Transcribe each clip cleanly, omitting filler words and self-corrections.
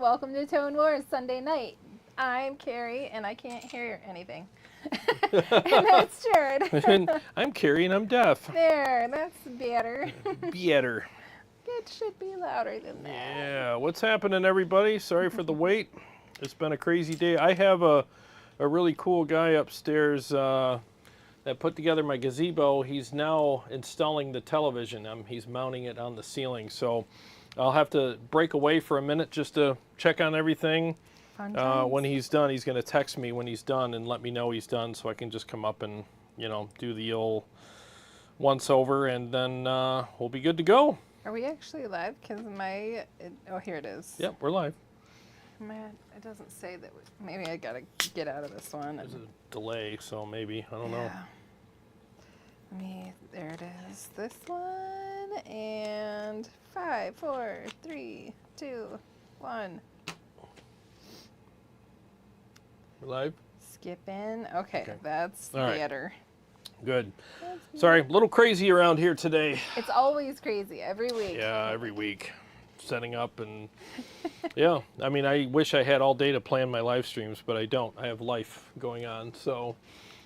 welcome to Tone Wars Sunday night. I'm Carrie, and I can't hear anything. And that's Jarrod. And I'm Carrie, and I'm deaf. There, that's better. Better. It should be louder than that. Yeah, what's happening, everybody? Sorry for the wait. It's been a crazy day. I have a really cool guy upstairs that put together my gazebo. He's now installing the television. He's mounting it on the ceiling, so I'll have to break away for a minute just to check on everything. When he's done, he's going to text me when he's done and let me know he's done, so I can just come up and, you know, do the old once over, and then we'll be good to go. Are we actually live? Because oh, here it is. Yep, we're live. Man, it doesn't say that. Maybe I got to get out of this one. There's a delay, so maybe, I don't know. There it is. This one, and 5, 4, 3, 2, 1. We're live? Skip in. Okay, that's theater. Right. Good. Sorry, a little crazy around here today. It's always crazy, every week. Yeah, every week. Setting up and, yeah. I mean, I wish I had all day to plan my live streams, but I don't. I have life going on, so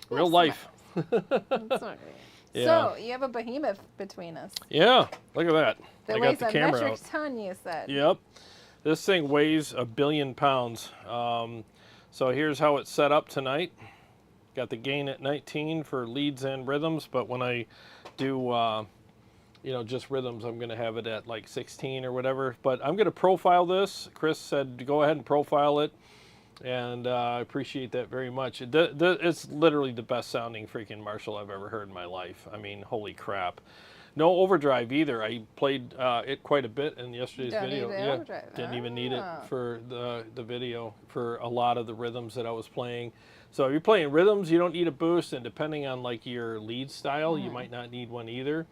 real life. That's not great. Yeah. So, you have a behemoth between us. Yeah, look at that. That I weighs got the a camera metric out. ton, you said. Yep. This thing weighs 1 billion pounds. So here's how it's set up tonight. Got the gain at 19 for leads and rhythms, but when I do, you know, just rhythms, I'm going to have it at like 16 or whatever. But I'm going to profile this. Chris said to go ahead and profile it, and I appreciate that very much. It's literally the best sounding freaking Marshall I've ever heard in my life. I mean, holy crap. No overdrive either. I played it quite a bit in yesterday's video. Didn't even need it for the video for a lot of the rhythms that I was playing. So if you're playing rhythms, you don't need a boost, and depending on like your lead style, you might not need one either.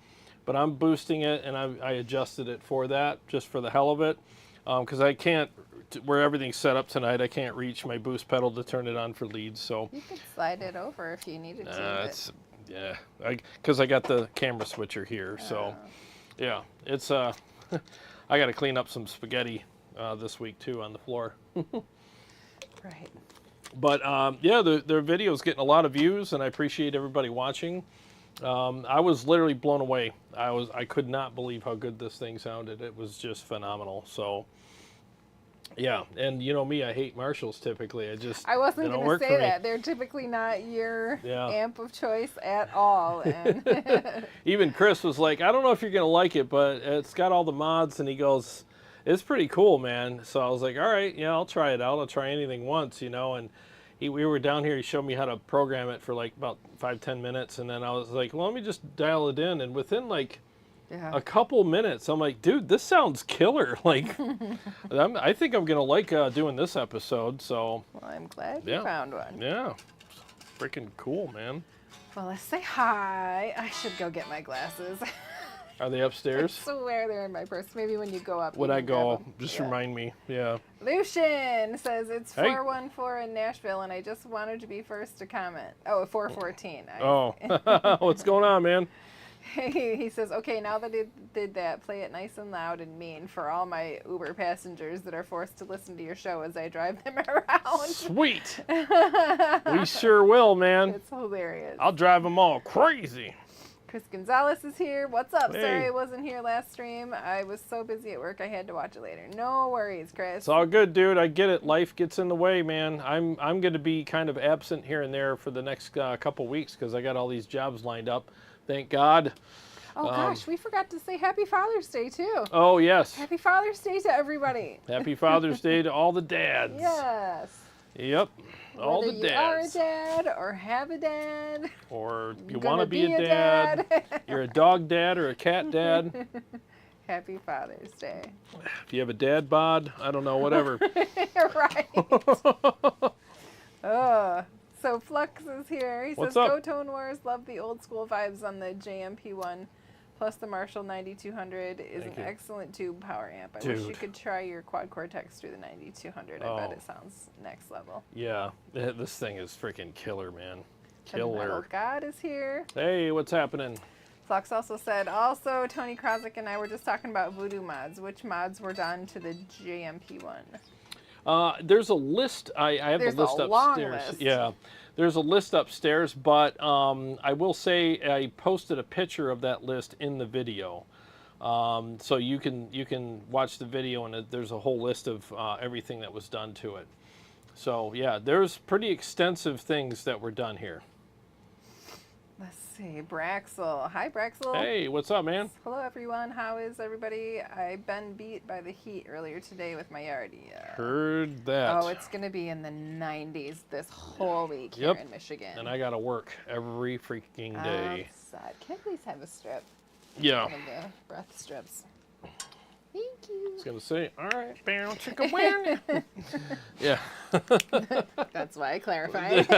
But I'm boosting it, and I adjusted it for that, just for the hell of it, because I can't, where everything's set up tonight, I can't reach my boost pedal to turn it on for leads. So you could slide it over if you needed to. Yeah, because I got the camera switcher here, so yeah, it's I got to clean up some spaghetti this week too on the floor. Right. But yeah, their video's getting a lot of views, and I appreciate everybody watching. I was literally blown away. I could not believe how good this thing sounded. It was just phenomenal. So yeah, and you know me, I hate Marshalls typically. I wasn't going to say that. They're typically not your amp of choice at all. And even Chris was like, I don't know if you're going to like it, but it's got all the mods, and he goes, it's pretty cool, man. So I was like, all right, yeah, I'll try it out. I'll try anything once, you know. And we were down here, he showed me how to program it for like about 5-10 minutes, and then I was like, well, let me just dial it in, and within like a couple minutes, I'm like, dude, this sounds killer. Like, I think I'm going to like doing this episode, so. Well, I'm glad you found one. Yeah. Freaking cool, man. Well, let's say hi. I should go get my glasses. Are they upstairs? I swear they're in my purse. Maybe when you go up. When I go, just remind me. Yeah. Lucian says it's 414 in Nashville, and I just wanted to be first to comment. Oh, 414. What's going on, man? He says, okay, now that it did that, play it nice and loud and mean for all my Uber passengers that are forced to listen to your show as I drive them around. Sweet. We sure will, man. It's hilarious. I'll drive them all crazy. Chris Gonzalez is here. What's up? Hey. Sorry I wasn't here last stream. I was so busy at work I had to watch it later. No worries, Chris. It's all good, dude. I get it. Life gets in the way, man. I'm going to be kind of absent here and there for the next couple weeks because I got all these jobs lined up. Thank God. Oh, gosh, we forgot to say Happy Father's Day, too. Oh, yes. Happy Father's Day to everybody. Happy Father's Day to all the dads. Yes. Yep. All the dads. Whether you are a dad or have a dad. Or you want to be a dad. You're a dog dad or a cat dad. Happy Father's Day. If you have a dad bod, I don't know, whatever. Right. So Flux is here. He says, up? Go Tone Wars. Love the old school vibes on the JMP-1. Plus the Marshall 9200 is an excellent tube power amp. I wish you could try your quad Cortex through the 9200. I bet it sounds next level. Yeah, this thing is freaking killer, man. Killer. The Metal God is here. Hey, what's happening? Flux also said, also, Tony Krozik and I were just talking about voodoo mods. Which mods were done to the JMP-1? There's a list. I have There's the list a long upstairs. list. Yeah, there's a list upstairs, but I will say I posted a picture of that list in the video, so you can watch the video, and there's a whole list of everything that was done to it. So yeah, there's pretty extensive things that were done here. Let's see, Braxel. Hi, Braxel. Hey, what's up, man? Hello, everyone. How is everybody? I've been beat by the heat earlier today with my yard. Yeah. Heard that. Oh, it's going to be in the 90s this whole week here in Michigan. And I got to work every freaking day. Outside. Can I please have a strip? Yeah. One of the breath strips. Thank you. I was going to say, all right, bam, chicka win. Yeah. That's why I clarified.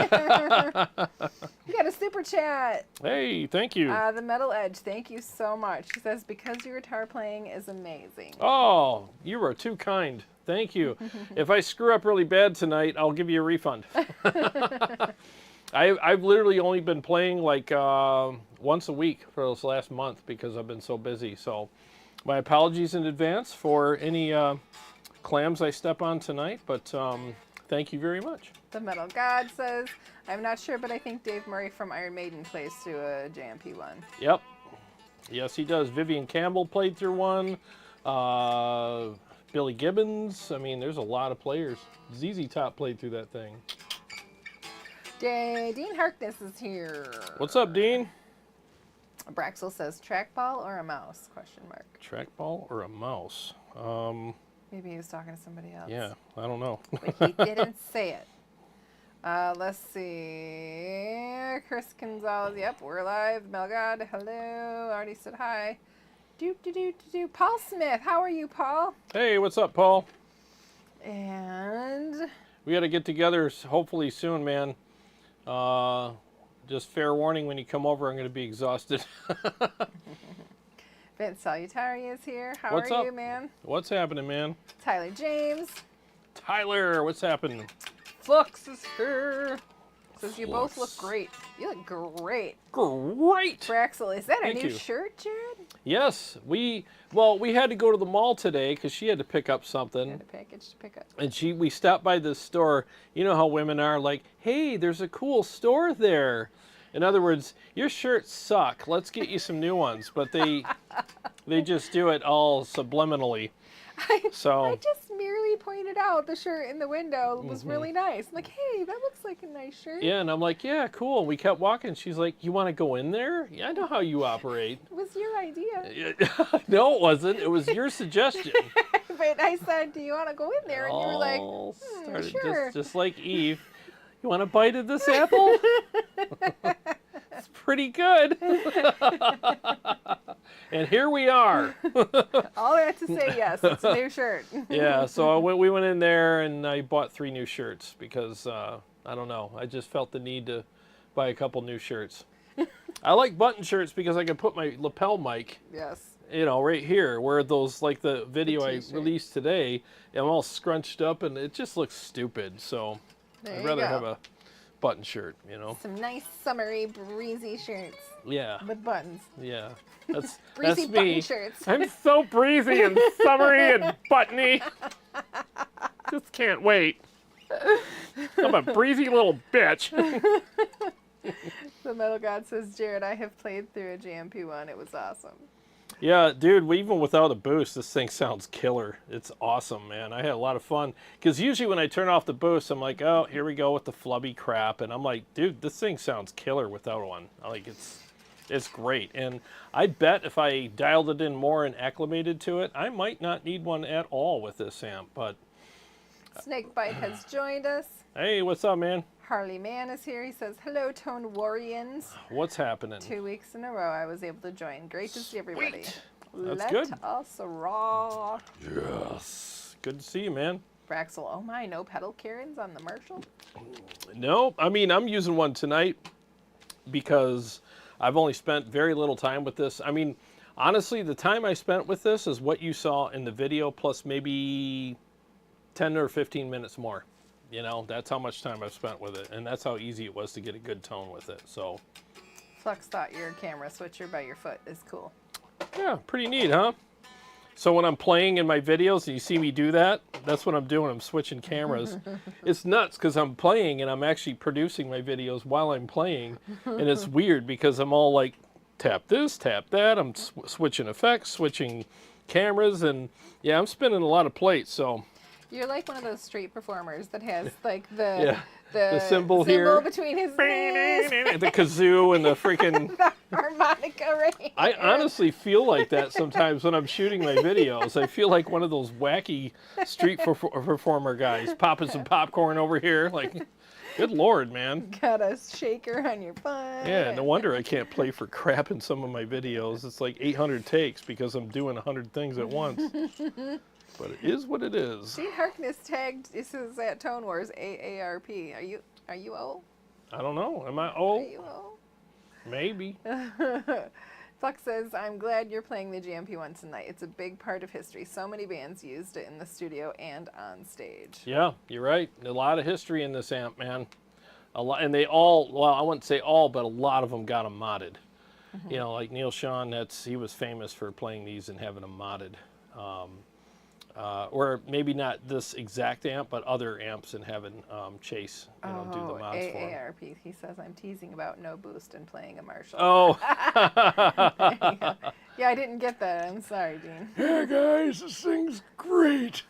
We got a super chat. Hey, thank you. The Metal Edge, thank you so much. She says, because your guitar playing is amazing. Oh, you are too kind. Thank you. If I screw up really bad tonight, I'll give you a refund. I've literally only been playing like once a week for this last month because I've been so busy. So my apologies in advance for any clams I step on tonight, but thank you very much. The Metal God says, I'm not sure, but I think Dave Murray from Iron Maiden plays through a JMP-1. Yep. Yes, he does. Vivian Campbell played through one. Billy Gibbons. I mean, there's a lot of players. ZZ Top played through that thing. Dean Harkness is here. What's up, Dean? Braxel says, trackball or a mouse? Question mark. Trackball or a mouse? Maybe he was talking to somebody else. Yeah, I don't know. But he didn't say it. Let's see. Chris Gonzalez. Yep, we're live. Melgod, hello. Already said hi. Paul Smith. How are you, Paul? Hey, what's up, Paul? And we got to get together hopefully soon, man. Just fair warning, when you come over, I'm going to be exhausted. Vince Salutari is here. How what's are up? you, man? What's happening, man? Tyler James. Tyler, what's happening? Flux is here. Says you both look great. You look great. Great. Braxel, is that Thank a new you. shirt, Jarrod? Yes, we had to go to the mall today because she had to pick up something. Had a package to pick up. And we stopped by this store. You know how women are, like, hey, there's a cool store there. In other words, your shirts suck. Let's get you some new ones. But they just do it all subliminally. I just merely pointed out the shirt in the window was really nice. I'm like, hey, that looks like a nice shirt. Yeah, and I'm like, yeah, cool. And we kept walking. She's like, you want to go in there? Yeah, I know how you operate. It was your idea. No, it wasn't. It was your suggestion. But I said, do you want to go in there? And you were like, sure. Just like Eve. You want a bite of this apple? It's pretty good. And here we are. All I had to say, yes, it's a new shirt. Yeah, so we went in there and I bought 3 new shirts because, I don't know, I just felt the need to buy a couple new shirts. I like button shirts because I can put my lapel mic, right here, where those, like the video I released today, I'm all scrunched up and it just looks stupid. So I'd rather have a button shirt, Some nice summery, breezy shirts. Yeah. With buttons. Yeah. That's breezy me. Button shirts. I'm so breezy and summery and buttony. Just can't wait. I'm a breezy little bitch. The Metal God says, Jarrod, I have played through a JMP-1. It was awesome. Yeah, dude, even without a boost, this thing sounds killer. It's awesome, man. I had a lot of fun. Because usually when I turn off the boost, I'm like, oh, here we go with the flubby crap. And I'm like, dude, this thing sounds killer without one. Like, it's great. And I bet if I dialed it in more and acclimated to it, I might not need one at all with this amp. But Snakebite has joined us. Hey, what's up, man? Harley Mann is here. He says, hello, Tone Warriors. What's happening? 2 weeks in a row I was able to join. Great to see everybody. That's Let good. us rock. Yes. Good to see you, man. Braxel, oh my, no pedal Karens on the Marshall? No, I mean, I'm using one tonight because I've only spent very little time with this. I mean, honestly, the time I spent with this is what you saw in the video plus maybe 10 or 15 minutes more. That's how much time I've spent with it, and that's how easy it was to get a good tone with it. So, Flux thought your camera switcher by your foot is cool. Yeah, pretty neat, huh? So when I'm playing in my videos and you see me do that, that's what I'm doing. I'm switching cameras. It's nuts because I'm playing and I'm actually producing my videos while I'm playing. And it's weird because I'm all like, tap this, tap that. I'm switching effects, switching cameras. And yeah, I'm spinning a lot of plates. So you're like one of those street performers that has like the symbol here between his knees. The kazoo and the freaking the harmonica right here. I honestly feel like that sometimes when I'm shooting my videos. I feel like one of those wacky street performer guys popping some popcorn over here. Like, good Lord, man. Got a shaker on your butt. Yeah, no wonder I can't play for crap in some of my videos. It's like 800 takes because I'm doing 100 things at once. But it is what it is. Gene Harkness tagged, this is at Tone Wars, AARP. Are you O? I don't know. Am I O? Are you O? Maybe. Flex says, I'm glad you're playing the JMP-1 tonight. It's a big part of history. So many bands used it in the studio and on stage. Yeah, you're right. A lot of history in this amp, man. A lot, and they all, well, I wouldn't say all, but a lot of them got them modded. Mm-hmm. You know, like Neil Sean, he was famous for playing these and having them modded. Or maybe not this exact amp, but other amps and having Chase, do the mods for him. AARP, he says, I'm teasing about no boost and playing a Marshall. Oh. Yeah, I didn't get that. I'm sorry, Dean. Yeah, guys, this thing's great.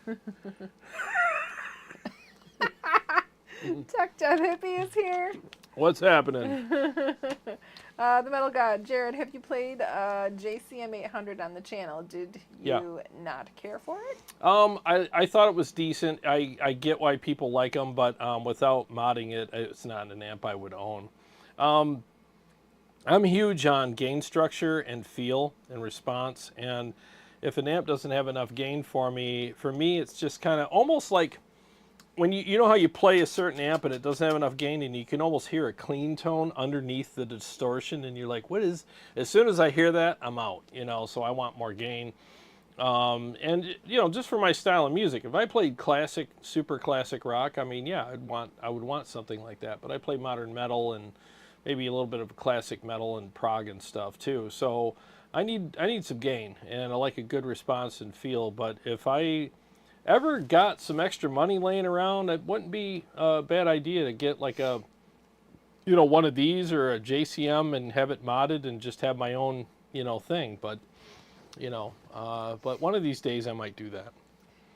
Tuck Death Hippie is here. What's happening? The Metal God, Jarrod, have you played JCM 800 on the channel? Did you not care for it? I thought it was decent. I get why people like them, but without modding it, it's not an amp I would own. I'm huge on gain structure and feel and response, and if an amp doesn't have enough gain for me, it's just kind of almost like when you know how you play a certain amp and it doesn't have enough gain and you can almost hear a clean tone underneath the distortion and you're like, what is, as soon as I hear that, I'm out, so I want more gain. And just for my style of music, if I played classic, super classic rock, I mean, yeah, I would want something like that, but I play modern metal and maybe a little bit of classic metal and prog and stuff too. So I need some gain and I like a good response and feel, but if I ever got some extra money laying around, it wouldn't be a bad idea to get like a, one of these or a JCM and have it modded and just have my own, thing. But, but one of these days I might do that.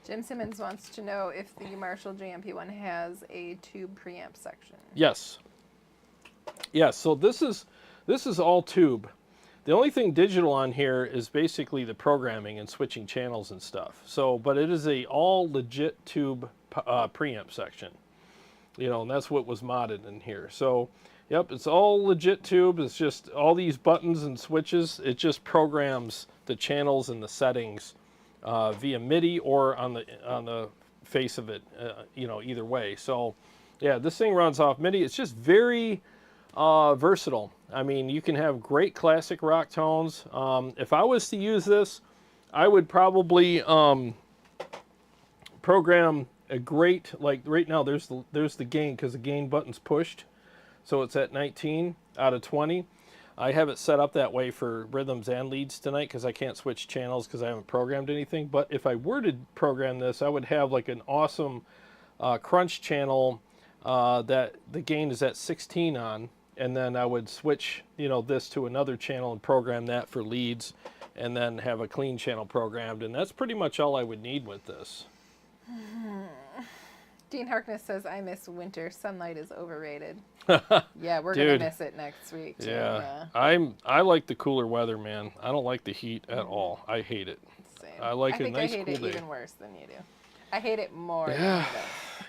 Jim Simmons wants to know if the Marshall JMP-1 has a tube preamp section. Yes. Yes. So this is all tube. The only thing digital on here is basically the programming and switching channels and stuff. So, but it is a all legit tube preamp section, and that's what was modded in here. So, yep, it's all legit tube. It's just all these buttons and switches. It just programs the channels and the settings via MIDI or on the face of it, either way. So, yeah, this thing runs off MIDI. It's just very versatile. I mean, you can have great classic rock tones. If I was to use this, I would probably program a great, like right now there's the gain because the gain button's pushed. So it's at 19 out of 20. I have it set up that way for rhythms and leads tonight because I can't switch channels because I haven't programmed anything. But if I were to program this, I would have like an awesome crunch channel that the gain is at 16 on. And then I would switch, this to another channel and program that for leads and then have a clean channel programmed. And that's pretty much all I would need with this. Dean Harkness says, I miss winter. Sunlight is overrated. Yeah, we're going to miss it next week. Too. Yeah. I like the cooler weather, man. I don't like the heat at all. I hate it. Same. I like a nice cool day. I hate it even worse than you do. I hate it more than you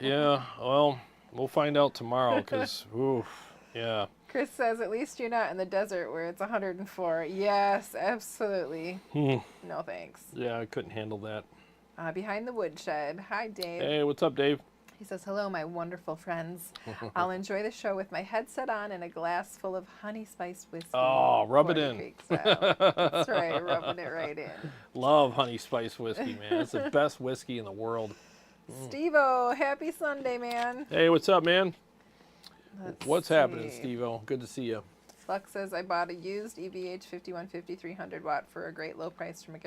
do. Yeah, well, we'll find out tomorrow because, oof. Yeah. Chris says, at least you're not in the desert where it's 104. Yes, absolutely. No thanks. Yeah, I couldn't handle that. Behind the woodshed. Hi, Dave. Hey, what's up, Dave? He says, hello, my wonderful friends. I'll enjoy the show with my headset on and a glass full of honey spice whiskey. Oh, rub it in. That's right, rubbing it right in. Love honey spice whiskey, man. It's the best whiskey in the world. Steve-O, happy Sunday, man. Hey, what's up, man? What's happening, Steve-O? Good to see you. Flex says, I bought a used EVH 5150 300 watt for a great low price from a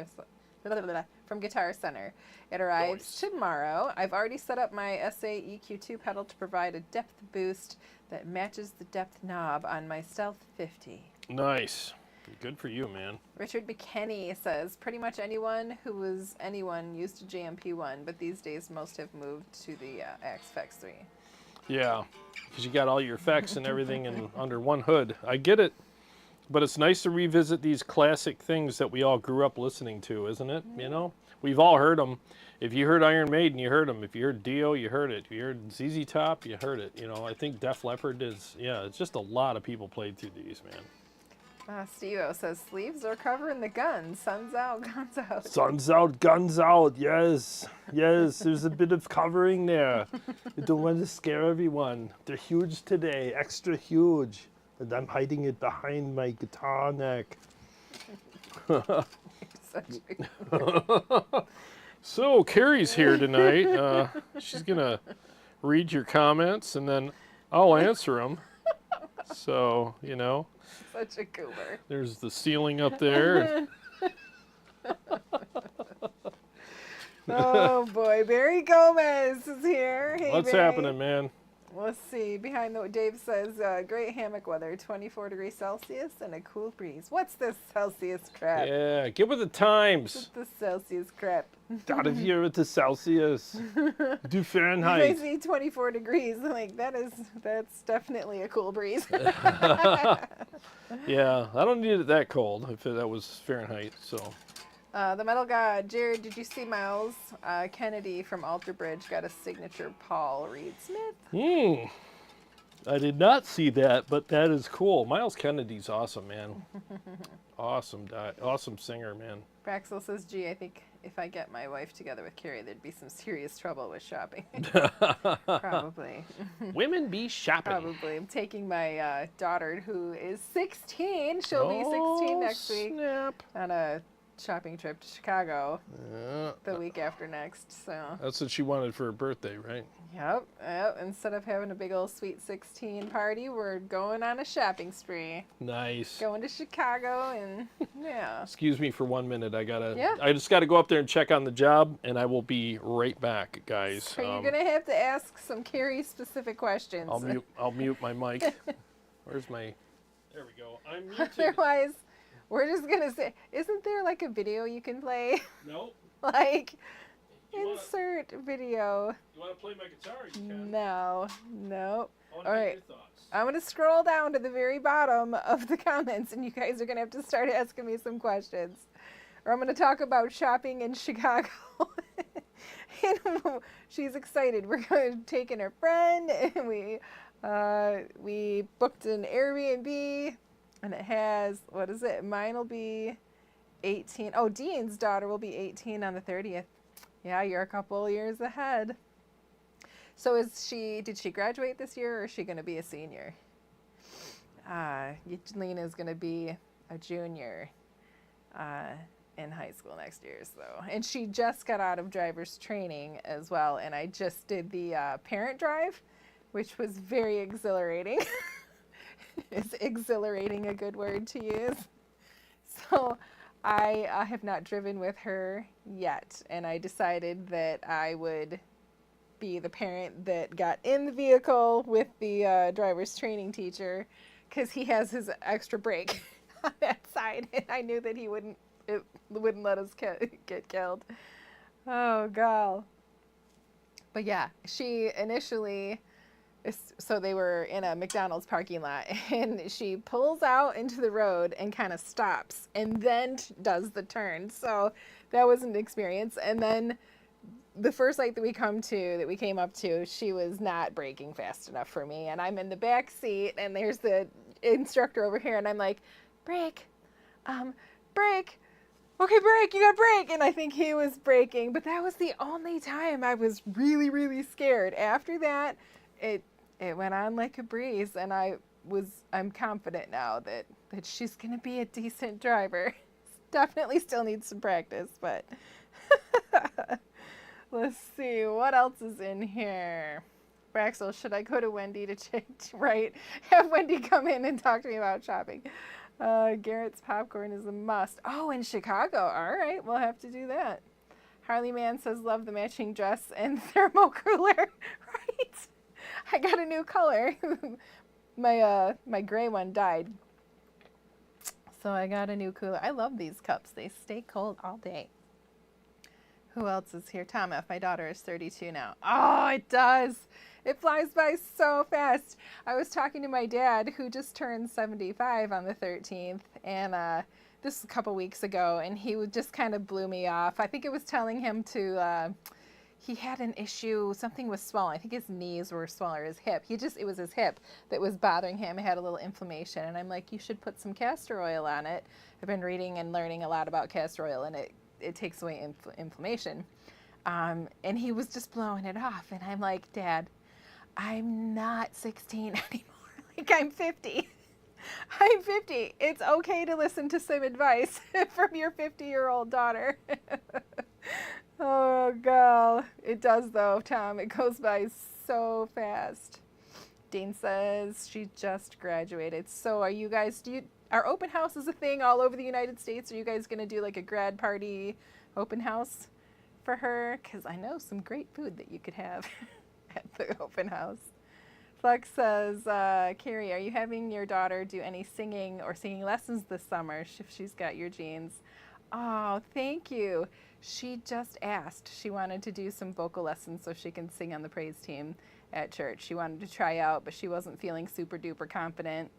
from Guitar Center. It arrives tomorrow. I've already set up my SA EQ2 pedal to provide a depth boost that matches the depth knob on my Stealth 50. Nice. Good for you, man. Richard McKenney says, pretty much anyone who was anyone used a JMP-1, but these days most have moved to the Axe 3. Yeah, because you got all your effects and everything in under one hood. I get it. But it's nice to revisit these classic things that we all grew up listening to, isn't it? You know? We've all heard them. If you heard Iron Maiden, you heard them. If you heard Dio, you heard it. If you heard ZZ Top, you heard it. You know, I think Def Leppard is, yeah, it's just a lot of people played through these, man. Steve-O says, sleeves are covering the guns. Sun's out, guns out. Sun's out, guns out, yes. Yes, there's a bit of covering there. You don't want to scare everyone. They're huge today, extra huge. And I'm hiding it behind my guitar neck. So, Carrie's here tonight. She's going to read your comments, and then I'll answer them. So, you know. Such a goober. There's the ceiling up there. Oh, boy. Barry Gomez is here. Hey, What's Barry. happening, man? Let's see. Behind the Dave says, great hammock weather, 24 degrees Celsius and a cool breeze. What's this Celsius crap? Yeah, get with the times. What's the Celsius crap? Out of here with the Celsius. Do You Fahrenheit. guys see 24 degrees. Like, that's definitely a cool breeze. Yeah, I don't need it that cold if that was Fahrenheit, so. The Metal God, Jarrod, did you see Miles Kennedy from Alter Bridge got a signature Paul Reed Smith? I did not see that, but that is cool. Miles Kennedy's awesome, man. Awesome singer, man. Braxel says, gee, I think if I get my wife together with Carrie, there'd be some serious trouble with shopping. Probably. Women be shopping. Probably. I'm taking my daughter, who is 16. She'll be 16 next week. Snap. On a shopping trip to Chicago the week after next. So that's what she wanted for her birthday, right? Yep. Instead of having a big old sweet 16 party, we're going on a shopping spree. Nice. Going to Chicago and yeah. Excuse me for 1 minute. I just gotta go up there and check on the job, and I will be right back, guys. So you're gonna have to ask some Carrie specific questions. I'll mute my mic. Where's my? There we go. I'm muted. Otherwise, we're just gonna say, isn't there like a video you can play? Nope. Like, insert video. You want to play my guitar? You can. No. All right. Your thoughts. I'm gonna scroll down to the very bottom of the comments, and you guys are gonna have to start asking me some questions, or I'm gonna talk about shopping in Chicago. And she's excited. We're going to take in her friend, and we booked an Airbnb. And it has, what is it? Mine will be 18. Oh, Dean's daughter will be 18 on the 30th. Yeah, you're a couple years ahead. So did she graduate this year, or is she going to be a senior? Lena's going to be a junior in high school next year. So, and she just got out of driver's training as well. And I just did the parent drive, which was very exhilarating. Is exhilarating a good word to use? So I have not driven with her yet, and I decided that I would be the parent that got in the vehicle with the driver's training teacher, because he has his extra brake on that side, and I knew that it wouldn't let us get killed. Oh, God. But yeah, she initially... So they were in a McDonald's parking lot, and she pulls out into the road and kind of stops and then does the turn. So that was an experience. And then the first light that we came up to, she was not braking fast enough for me. And I'm in the back seat, and there's the instructor over here, and I'm like, brake, brake. Okay, brake, you got brake. And I think he was braking, but that was the only time I was really, really scared. After that, it went on like a breeze, and I'm confident now that she's gonna be a decent driver. Definitely still needs some practice, but let's see what else is in here. Braxel, should I go to Wendy to right? Have Wendy come in and talk to me about shopping? Garrett's popcorn is a must. Oh, in Chicago. All right, we'll have to do that. Harley Man says, love the matching dress and thermal cooler. Right. I got a new color. My gray one died. So I got a new cooler. I love these cups. They stay cold all day. Who else is here? Tom F. My daughter is 32 now. Oh, it does. It flies by so fast. I was talking to my dad, who just turned 75 on the 13th, and this was a couple weeks ago, and he just kind of blew me off. I think it was telling him to, he had an issue, something was swollen. I think his knees were swollen, or his hip. It was his hip that was bothering him. It had a little inflammation, and I'm like, you should put some castor oil on it. I've been reading and learning a lot about castor oil, and it takes away inflammation. And he was just blowing it off, and I'm like, Dad, I'm not 16 anymore. Like, I'm 50. I'm 50. It's okay to listen to some advice from your 50-year-old daughter. Oh, God. It does, though, Tom. It goes by so fast. Dean says she just graduated. So are you guys, are open houses a thing all over the United States? Are you guys going to do like a grad party open house for her? Because I know some great food that you could have at the open house. Flex says, Carrie, are you having your daughter do any singing or singing lessons this summer if she's got your genes? Oh, thank you. She just asked. She wanted to do some vocal lessons so she can sing on the praise team at church. She wanted to try out, but she wasn't feeling super duper confident.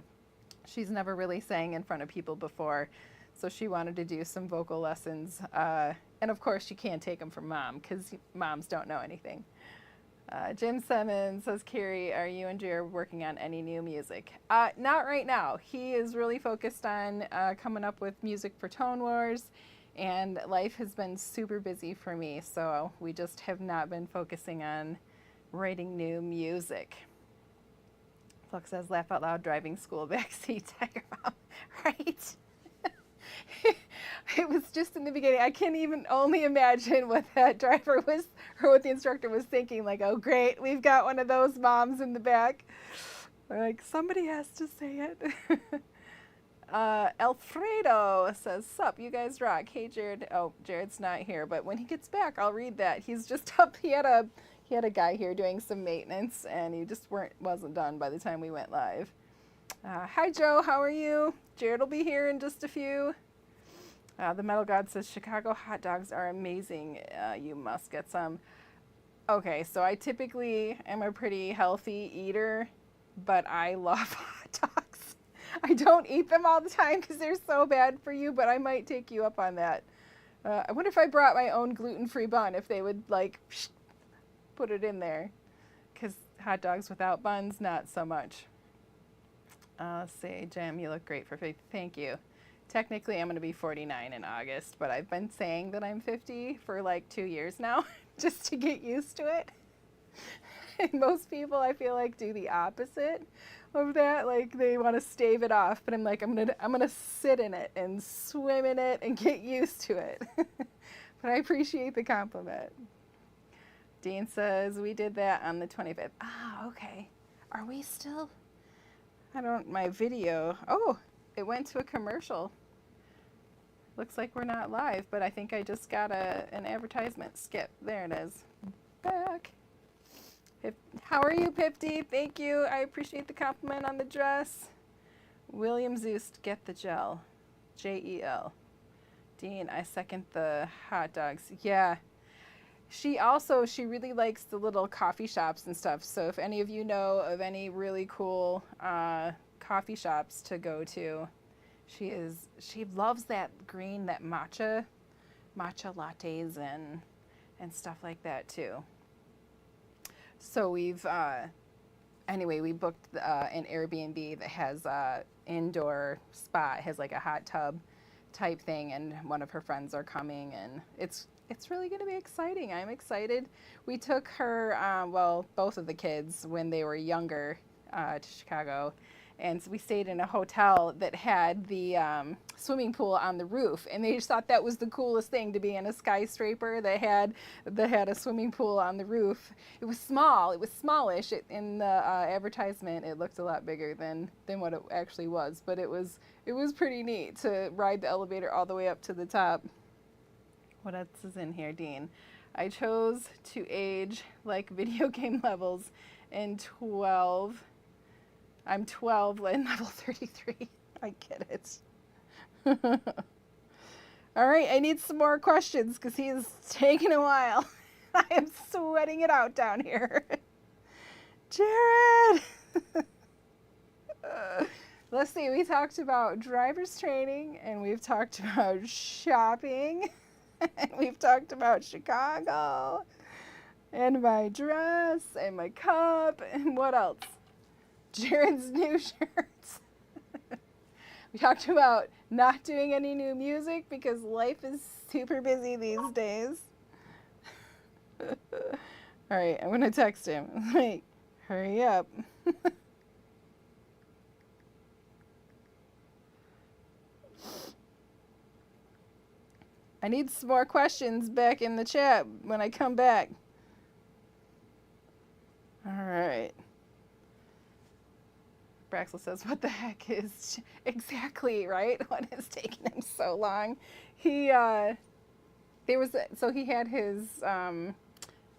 She's never really sang in front of people before, so she wanted to do some vocal lessons. And of course, she can't take them from Mom, because moms don't know anything. Jim Simmons says, Carrie, are you and Jarrod working on any new music? Not right now. He is really focused on coming up with music for Tone Wars, and life has been super busy for me, so we just have not been focusing on writing new music. Fluck says, laugh out loud, driving school backseat, Tiger Mom. Right? It was just in the beginning. I can't even only imagine what that driver was, or what the instructor was thinking. Like, oh, great, we've got one of those moms in the back. Like, somebody has to say it. Alfredo says, sup, you guys rock. Hey, Jarrod. Oh, Jarrod's not here, but when he gets back, I'll read that. He's just up. He had a guy here doing some maintenance, and he just wasn't done by the time we went live. Hi, Joe. How are you? Jarrod will be here in just a few. The Metal God says, Chicago hot dogs are amazing. You must get some. Okay, so I typically am a pretty healthy eater, but I love hot dogs. I don't eat them all the time because they're so bad for you, but I might take you up on that. I wonder if I brought my own gluten-free bun, if they would, like, put it in there. Because hot dogs without buns, not so much. Say, Jam, you look great for 50. Thank you. Technically, I'm going to be 49 in August, but I've been saying that I'm 50 for like 2 years now, just to get used to it. And most people, I feel like, do the opposite of that. Like, they want to stave it off, but I'm like, I'm gonna sit in it and swim in it and get used to it. But I appreciate the compliment. Dean says, we did that on the 25th. Ah, okay. Are we still? My video. Oh, it went to a commercial. Looks like we're not live, but I think I just got an advertisement. Skip. There it is. Back. How are you, Pipti? Thank you. I appreciate the compliment on the dress. William Zeus, get the gel. J-E-L. Dean, I second the hot dogs. Yeah. She really likes the little coffee shops and stuff. So if any of you know of any really cool coffee shops to go to, she loves that green, that matcha lattes and stuff like that too. So we booked an Airbnb that has a indoor spa. It has like a hot tub type thing, and one of her friends are coming, and it's really going to be exciting. I'm excited. We took her, both of the kids when they were younger to Chicago, And so we stayed in a hotel that had the swimming pool on the roof, and they just thought that was the coolest thing, to be in a skyscraper that had a swimming pool on the roof. It was small, it was smallish. In the advertisement, it looked a lot bigger than what it actually was, but it was pretty neat to ride the elevator all the way up to the top. What else is in here, Dean? I chose to age like video game levels in 12. I'm 12 and level 33. I get it. All right, I need some more questions because he's taking a while. I am sweating it out down here. Jarrod! Let's see, we talked about driver's training, and we've talked about shopping, and we've talked about Chicago, and my dress, and my cup, and what else? Jarrod's new shirts. We talked about not doing any new music because life is super busy these days. All right, I'm gonna text him. Like, hurry up. I need some more questions back in the chat when I come back. All right. Braxel says, what the heck is exactly, right? What is taking him so long? He had his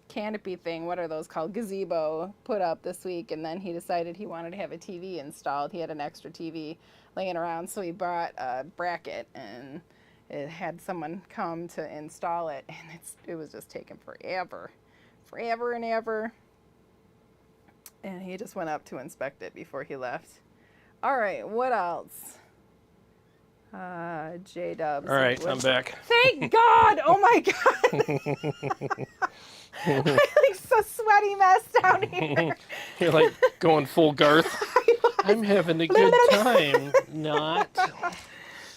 canopy thing, what are those called, gazebo, put up this week, and then he decided he wanted to have a TV installed. He had an extra TV laying around, so he brought a bracket, and it had someone come to install it, and it was just taking forever and ever. And he just went up to inspect it before he left. All right, what else? J-Dubs. All right, I'm back. Thank God! Oh my God! I'm like a sweaty mess down here. You're like going full Garth. I'm having a good time. Not.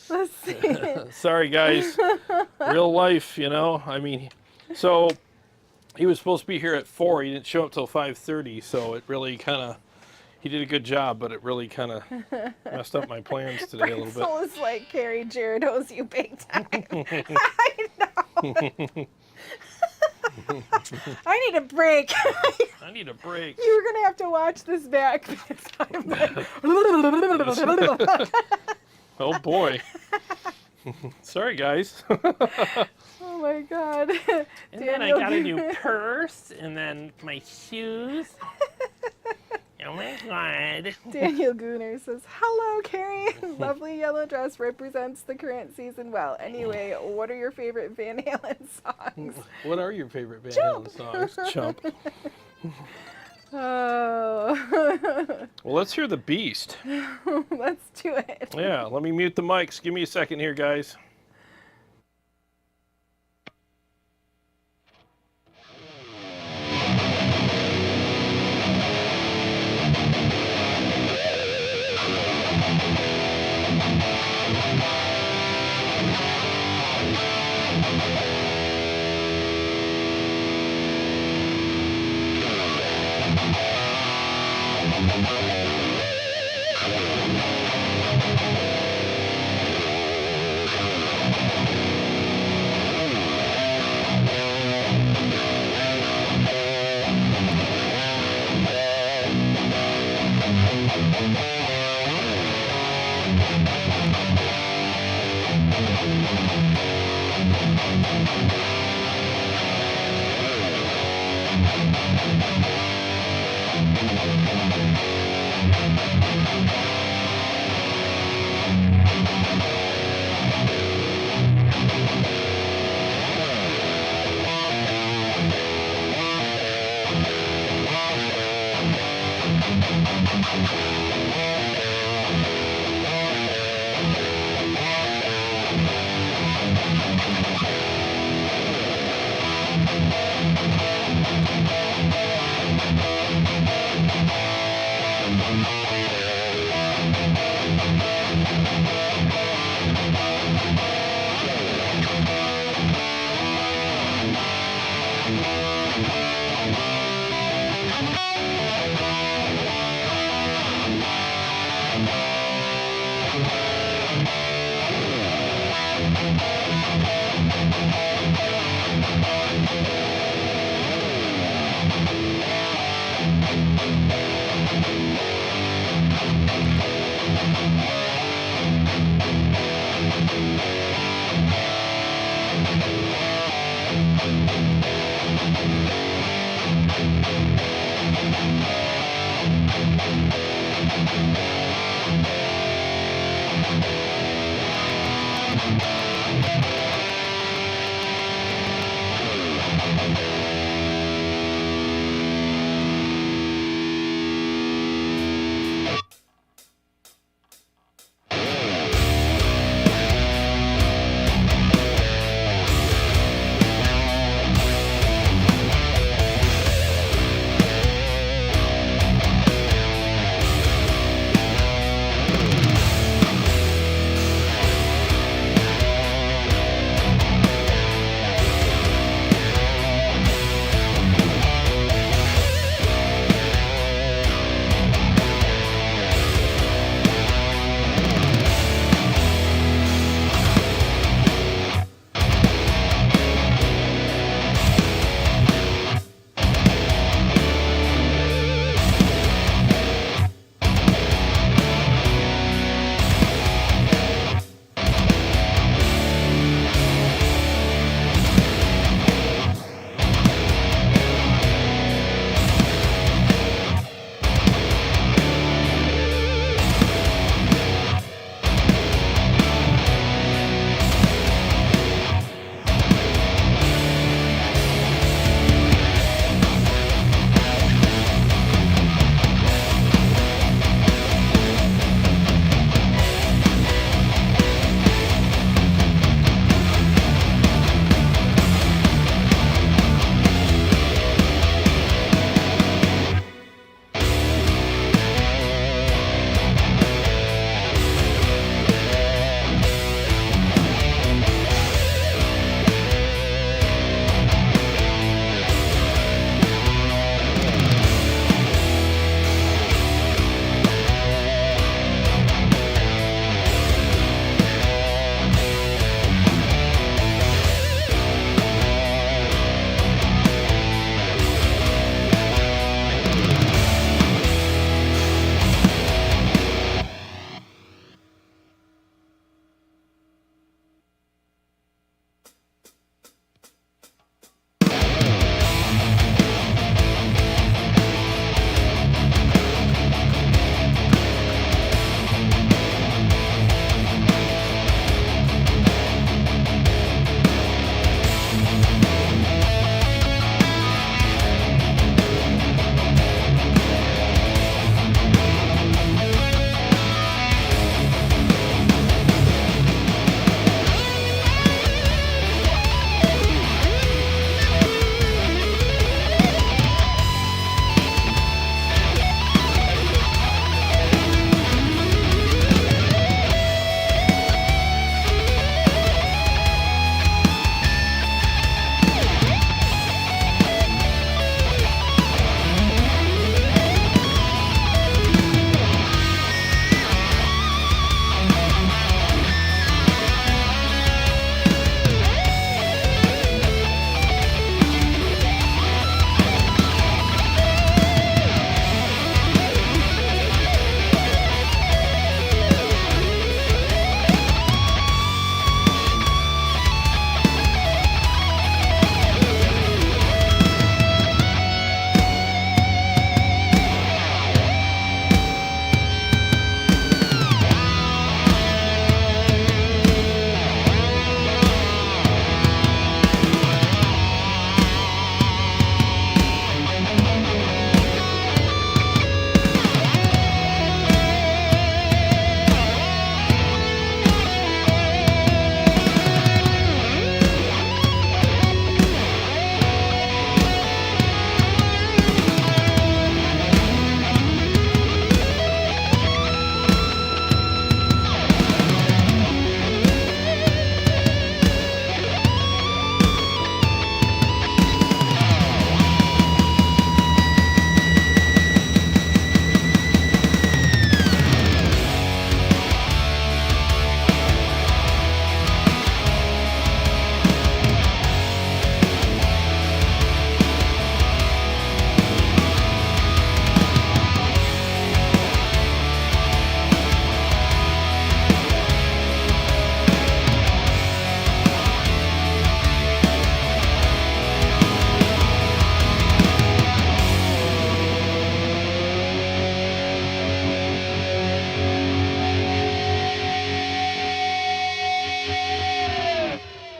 Let's see. Sorry, guys. Real life, you know. I mean, so he was supposed to be here at 4. He didn't show up till 5:30, so it really kind of, he did a good job, but it really kind of messed up my plans today a little bit. It's like Carrie, Jarrod owes you big time. I know. I need a break. I need a break. You're going to have to watch this back because I'm like... Oh, boy. Sorry, guys. Oh, my God. And then I got a new purse, and then my shoes. Oh, my God. Daniel Gooner says, hello, Carrie. Lovely yellow dress represents the current season well. Anyway, what are your favorite Van Halen songs? What are your favorite Van Halen songs? Chump. Oh. Well, let's hear the beast. Let's do it. Yeah, let me mute the mics. Give me a second here, guys.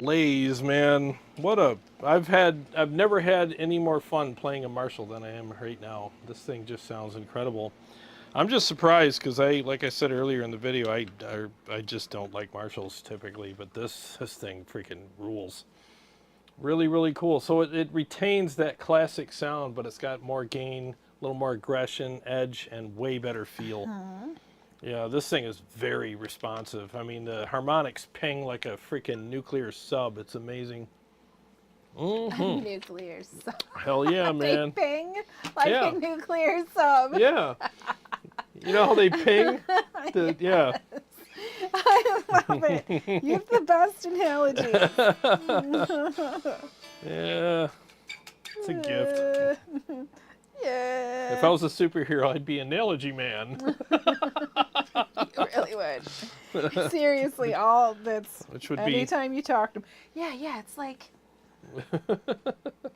Lays, man. I've never had any more fun playing a Marshall than I am right now. This thing just sounds incredible. I'm just surprised because like I said earlier in the video, I just don't like Marshalls typically, but this thing freaking rules. Really, really cool. So it retains that classic sound, but it's got more gain, a little more aggression, edge, and way better feel. Yeah, this thing is very responsive. I mean, the harmonics ping like a freaking nuclear sub. It's amazing. Nuclear sub. Hell yeah, man. They ping like a nuclear sub. Yeah. You know how they ping? Yeah. I love it. You have the best analogy. Yeah. It's a gift. Yeah. If I was a superhero, I'd be Analogy Man. You really would. Seriously, all that's. Which would anytime you talk to them. Yeah, it's like.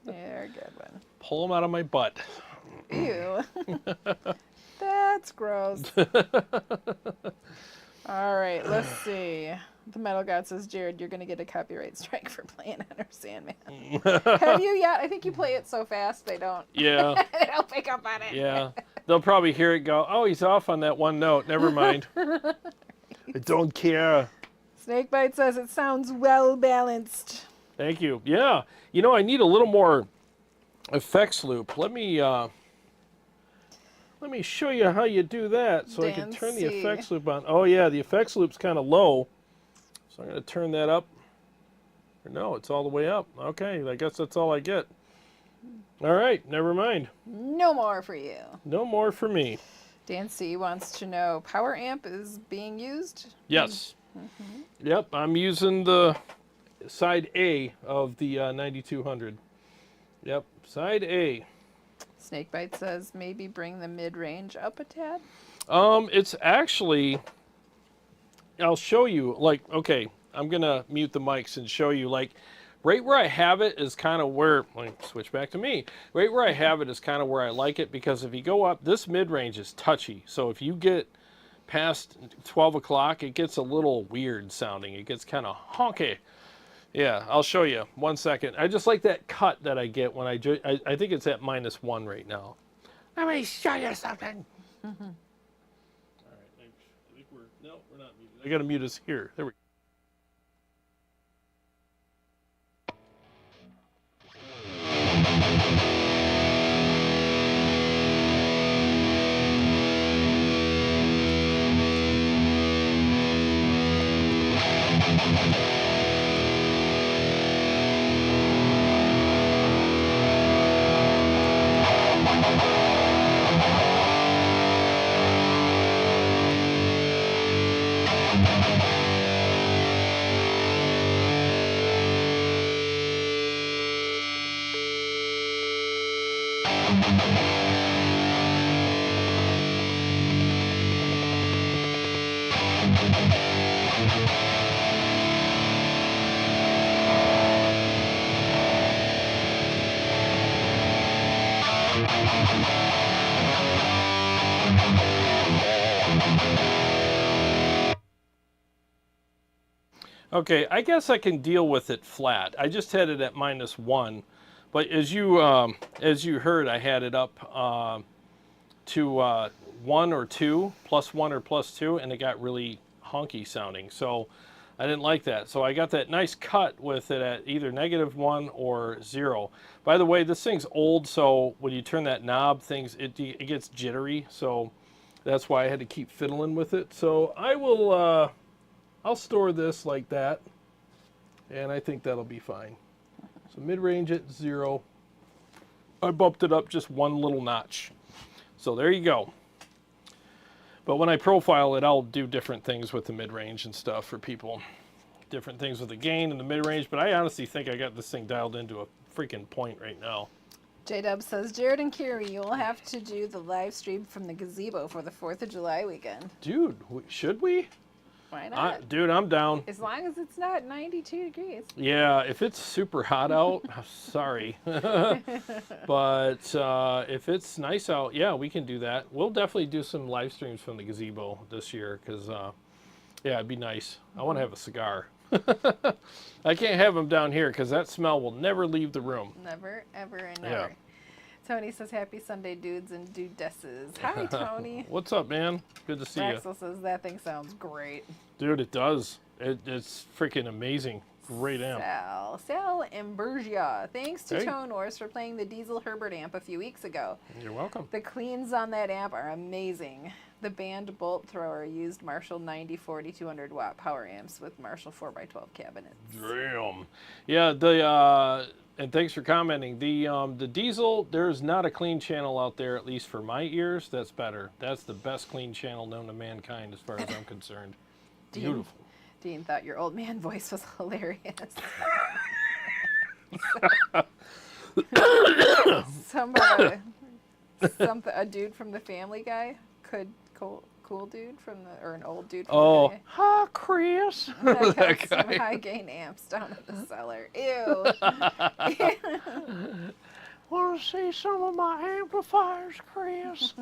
They're a good one. Pull them out of my butt. Ew. That's gross. All right, let's see. The Metal God says, Jarrod, you're going to get a copyright strike for playing Enter Sandman. Have you yet? I think you play it so fast they don't. Yeah. They don't pick up on it. Yeah. They'll probably hear it go, oh, he's off on that one note. Never mind. I don't care. Snakebite says it sounds well balanced. Thank you. Yeah. You know, I need a little more effects loop. Let me show you how you do that so I can turn the effects loop on. Oh, yeah, the effects loop's kind of low. So I'm going to turn that up. Or no, it's all the way up. Okay, I guess that's all I get. All right, never mind. No more for you. No more for me. Dan C wants to know, power amp is being used? Yes. Yep, I'm using the side A of the 9200. Yep, side A. Snakebite says maybe bring the mid-range up a tad. It's actually, I'll show you, like, okay, I'm going to mute the mics and show you, like, right where I have it is kind of where, let me switch back to me. Right where I have it is kind of where I like it, because if you go up, this mid-range is touchy. So if you get past 12 o'clock, it gets a little weird sounding. It gets kind of honky. Yeah, I'll show you. 1 second. I just like that cut that I get when I think it's at -1 right now. Let me show you something. All right, I think we're not muted. I got to mute us here. There we go. Okay, I guess I can deal with it flat. I just had it at -1, but as you heard, I had it up to 1 or 2, +1 or +2, and it got really honky sounding. So I didn't like that. So I got that nice cut with it at either -1 or 0. By the way, this thing's old, so when you turn that knob, it gets jittery. So that's why I had to keep fiddling with it. So I will. I'll store this like that, and I think that'll be fine. So mid-range at 0. I bumped it up just 1 little notch. So there you go. But when I profile it, I'll do different things with the mid-range and stuff for people. Different things with the gain and the mid-range, but I honestly think I got this thing dialed into a freaking point right now. J-Dub says, Jarrod and Kiri, you'll have to do the live stream from the gazebo for the 4th of July weekend. Dude, should we? Why not? Dude, I'm down. As long as it's not 92 degrees. Yeah, if it's super hot out, sorry. But if it's nice out, yeah, we can do that. We'll definitely do some live streams from the gazebo this year because, yeah, it'd be nice. I want to have a cigar. I can't have them down here because that smell will never leave the room. Never, ever, and never. Yeah. Tony says, happy Sunday, dudes and dudesses. Hi, Tony. What's up, man? Good to see you. Axel says, that thing sounds great. Dude, it does. It's freaking amazing. Great amp. Sal Ambergia. Thanks to ToneX for playing the Diesel Herbert amp a few weeks ago. You're welcome. The cleans on that amp are amazing. The band bolt thrower used Marshall 9040 200 watt power amps with Marshall 4x12 cabinets. Damn. Yeah, and thanks for commenting. The Diesel, there's not a clean channel out there, at least for my ears, that's better. That's the best clean channel known to mankind as far as I'm concerned. Beautiful. Dean thought your old man voice was hilarious. A dude from the Family Guy cool dude from an old dude from the Family Guy. Hi, Chris. That got some high gain amps down in the cellar. Ew. Want to see some of my amplifiers, Chris?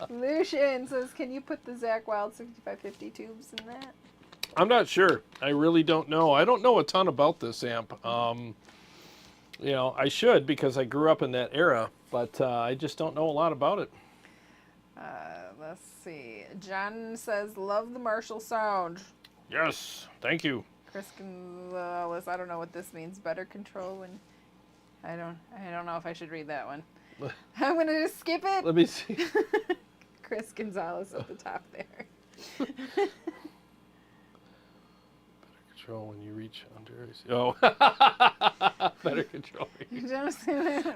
Lucian says, can you put the Zach Wild 6550 tubes in that? I'm not sure. I really don't know. I don't know a ton about this amp. You know, I should because I grew up in that era, but I just don't know a lot about it. Let's see. John says, love the Marshall sound. Yes, thank you. Chris Gonzalez, I don't know what this means. Better control when... I don't know if I should read that one. I'm going to just skip it. Let me see. Chris Gonzalez at the top there. Better control when you reach under. Oh. Better control.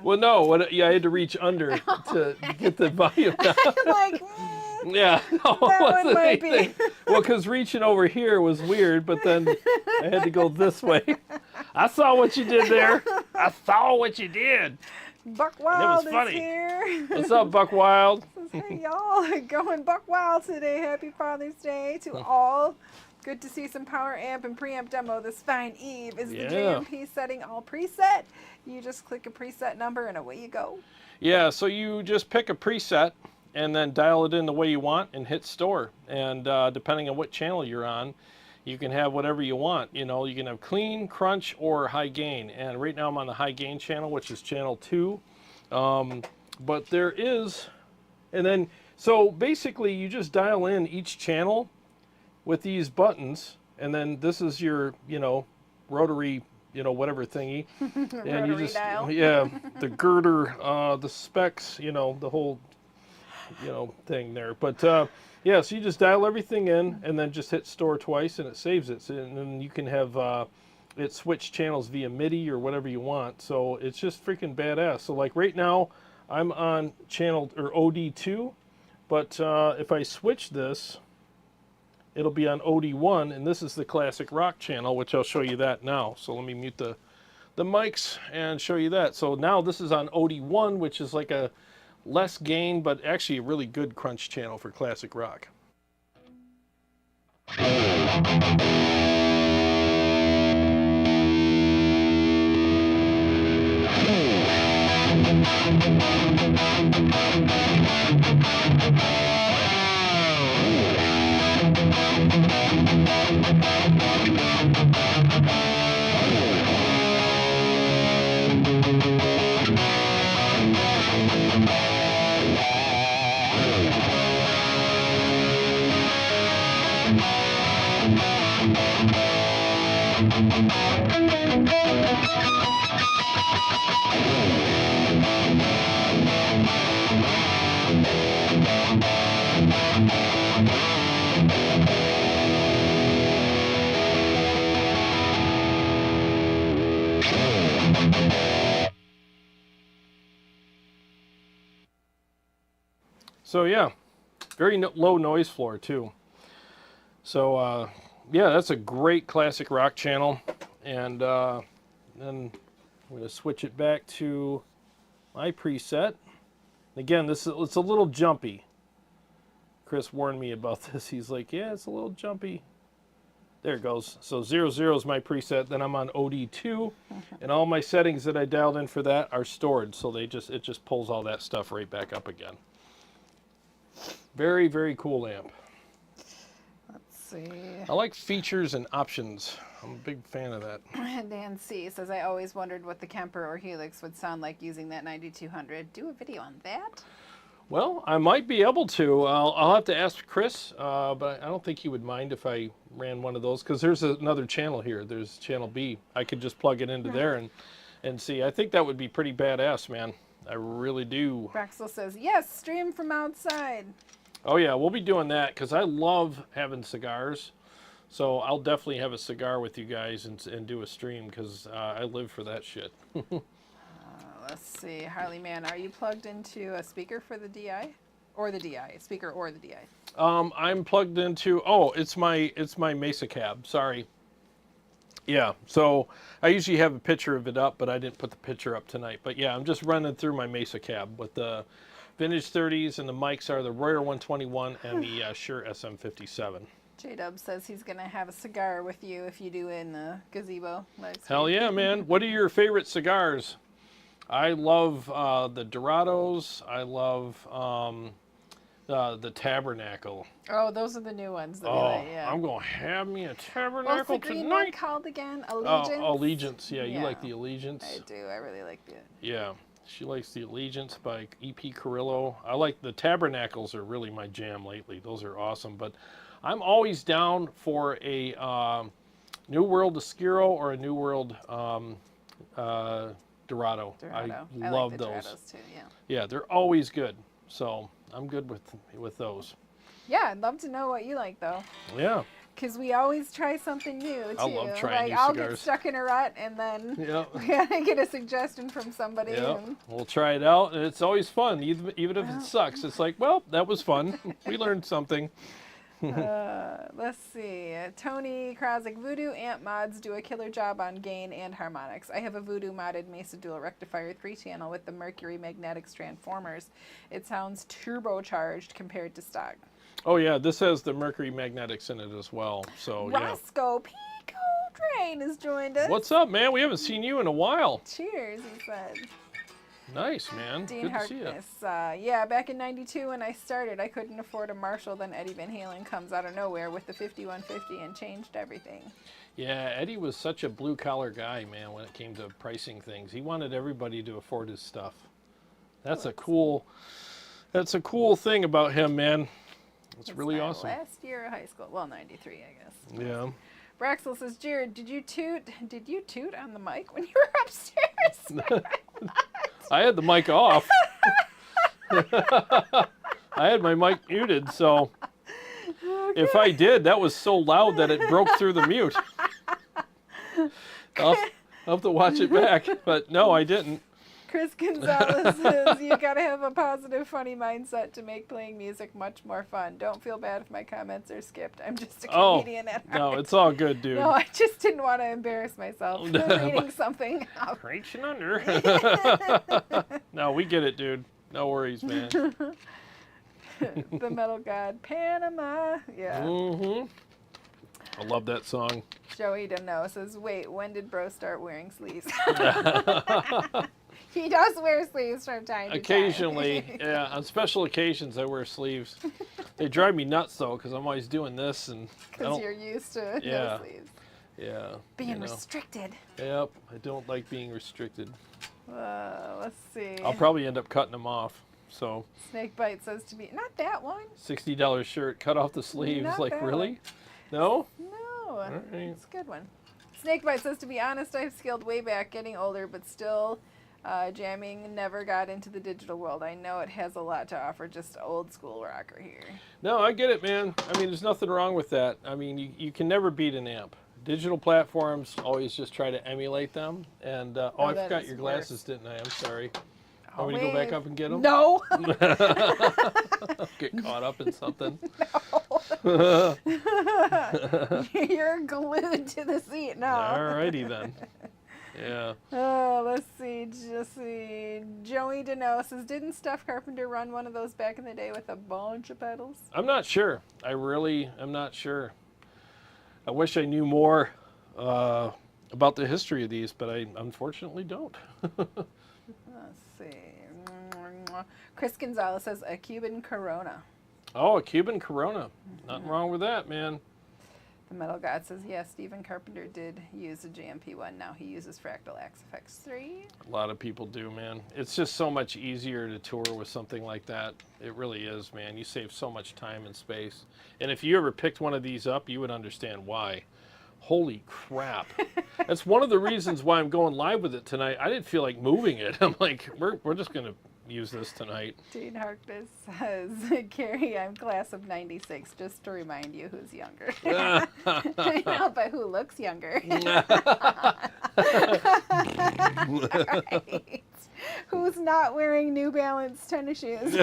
Well, no. I had to reach under to get the volume down. Like, yeah. No, that one might be. Well, because reaching over here was weird, but then I had to go this way. I saw what you did there. I saw what you did. Buck Wild is funny. Here. What's up, Buck Wild? Hey, y'all. Going Buck Wild today. Happy Father's Day to all. Good to see some power amp and preamp demo this fine eve. Is the JMP setting all preset? You just click a preset number and away you go. Yeah, so you just pick a preset and then dial it in the way you want and hit store. And depending on what channel you're on, you can have whatever you want. You know, you can have clean, crunch, or high gain. And right now I'm on the high gain channel, which is channel 2. But there is, and then, so basically you just dial in each channel with these buttons, and then this is your, you know, rotary, you know, whatever thingy. And you just, dial. Yeah, the girder, the specs, you know, the whole, you know, thing there. But yeah, so you just dial everything in and then just hit store twice and it saves it. So, and then you can have it switch channels via MIDI or whatever you want. So it's just freaking badass. So like right now I'm on channel or OD2, but if I switch this, it'll be on OD1, and this is the classic rock channel, which I'll show you that now. So let me mute the mics and show you that. So now this is on OD1, which is like a less gain, but actually a really good crunch channel for classic rock. So yeah, very low noise floor too. So yeah, that's a great classic rock channel. And then I'm going to switch it back to my preset. Again, it's a little jumpy. Chris warned me about this. He's like, yeah, it's a little jumpy. There it goes. So 00 is my preset. Then I'm on OD2, and all my settings that I dialed in for that are stored. So it just pulls all that stuff right back up again. Very, very cool amp. Let's see. I like features and options. I'm a big fan of that. Dan C says, I always wondered what the Kemper or Helix would sound like using that 9200. Do a video on that? Well, I might be able to. I'll have to ask Chris, but I don't think he would mind if I ran one of those, because there's another channel here. There's channel B. I could just plug it into there and see. I think that would be pretty badass, man. I really do. Braxel says, yes, stream from outside. Oh, yeah, we'll be doing that, because I love having cigars. So I'll definitely have a cigar with you guys and do a stream, because I live for that shit. Let's see, Harley Man, are you plugged into a speaker for the DI? Or the DI, speaker or the DI? I'm plugged into, it's my Mesa cab, sorry. Yeah, so I usually have a picture of it up, but I didn't put the picture up tonight. But yeah, I'm just running through my Mesa cab with the vintage 30s, and the mics are the Royer 121 and the Shure SM57. J-Dub says he's going to have a cigar with you if you do in the gazebo. Hell yeah, man. What are your favorite cigars? I love the Dorados. I love the Tabernacle. Oh, those are the new ones that we like, yeah. I'm going to have me a Tabernacle What's the green tonight. one called again? Allegiance? Oh, Allegiance. Yeah, you like the Allegiance? I do. I really like it. Yeah. She likes the Allegiance by E.P. Carrillo. I like the Tabernacles are really my jam lately. Those are awesome. But I'm always down for a New World Oscuro or a New World Dorado. I love like the those. Dorados too, yeah. Yeah, they're always good. So I'm good with those. Yeah, I'd love to know what you like though. Yeah. Because we always try something new too. I love trying new I'll cigars. get stuck in a rut and then we get a suggestion from somebody. Yeah, And we'll try it out, and it's always fun, even if it sucks. It's like, well, that was fun. We learned something. Let's see. Tony Krasik, Voodoo amp mods do a killer job on gain and harmonics. I have a Voodoo modded Mesa Dual Rectifier 3-channel with the Mercury magnetic transformers. It sounds turbocharged compared to stock. Oh yeah, this has the Mercury magnetics in it as well. So Roscoe Pico Drain has joined us. What's up, man? We haven't seen you in a while. Cheers, he said. Nice, man. Dean Good Harkness, to see you. yeah, back in '92 when I started, I couldn't afford a Marshall. Then Eddie Van Halen comes out of nowhere with the 5150 and changed everything. Yeah, Eddie was such a blue-collar guy, man, when it came to pricing things. He wanted everybody to afford his stuff. That's a cool thing about him, man. It's really awesome. Last year of high school. Well, 93, I guess. Yeah. Braxel says, Jarrod, did you toot on the mic when you were upstairs? I had the mic off. I had my mic muted, so if I did, that was so loud that it broke through the mute. I'll have to watch it back, but no, I didn't. Chris Gonzalez says, you gotta have a positive, funny mindset to make playing music much more fun. Don't feel bad if my comments are skipped. I'm just a comedian at heart. No, it's all good, dude. No, I just didn't want to embarrass myself reading something out. Reaching under. No, we get it, dude. No worries, man. The Metal God, Panama. Yeah. Mm-hmm. I love that song. Joey Dunno says, wait, when did bro start wearing sleeves? He does wear sleeves from time to time. Occasionally, yeah. On special occasions, I wear sleeves. They drive me nuts, though, because I'm always doing this. Because you're used to no sleeves. Yeah. Being restricted. Yep. I don't like being restricted. Let's see. I'll probably end up cutting them off. So. Snakebite says to be, not that one. $60 shirt, cut off the sleeves. Not like, that really? One. No? No. Right. It's a good one. Snakebite says, to be honest, I've scaled way back, getting older, but still jamming never got into the digital world. I know it has a lot to offer, just old school rocker here. No, I get it, man. I mean, there's nothing wrong with that. I mean, you can never beat an amp. Digital platforms, always just try to emulate them. And, I forgot your glasses, didn't I? I'm sorry. Want me to go back up and get them? No. Get caught up in something. No. You're glued to the seat now. Alrighty then. Yeah. Oh, let's see. Just see. Joey Deno says, didn't Steph Carpenter run one of those back in the day with a bunch of pedals? I'm not sure. I really am not sure. I wish I knew more about the history of these, but I unfortunately don't. Let's see. Chris Gonzalez says, a Cuban Corona. Oh, a Cuban Corona. Nothing wrong with that, man. The Metal God says, yes, Stephen Carpenter did use a JMP-1. Now he uses Fractal XFX3. A lot of people do, man. It's just so much easier to tour with something like that. It really is, man. You save so much time and space. And if you ever picked one of these up, you would understand why. Holy crap. That's one of the reasons why I'm going live with it tonight. I didn't feel like moving it. I'm like, we're just going to use this tonight. Dean Harkness says, Carrie, I'm class of 96, just to remind you who's younger. I know, but who looks younger? Right. Who's not wearing New Balance tennis shoes?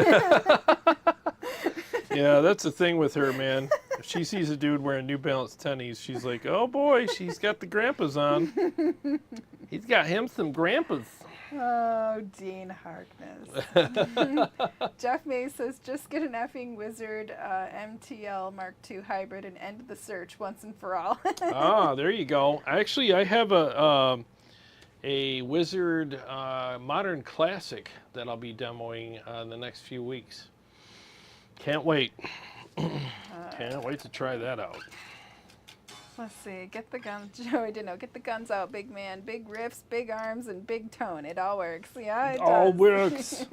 Yeah, that's the thing with her, man. If she sees a dude wearing New Balance tennies, she's like, oh boy, she's got the grandpas on. He's got him some grandpas. Oh, Dean Harkness. Jeff May says, just get an effing Wizard MTL Mark II hybrid and end the search once and for all. Ah, there you go. Actually, I have a Wizard Modern Classic that I'll be demoing in the next few weeks. Can't wait. Can't wait to try that out. Let's see. Get the guns, Joey Dino. Get the guns out, big man. Big riffs, big arms, and big tone. It all works. Yeah, it all does. works.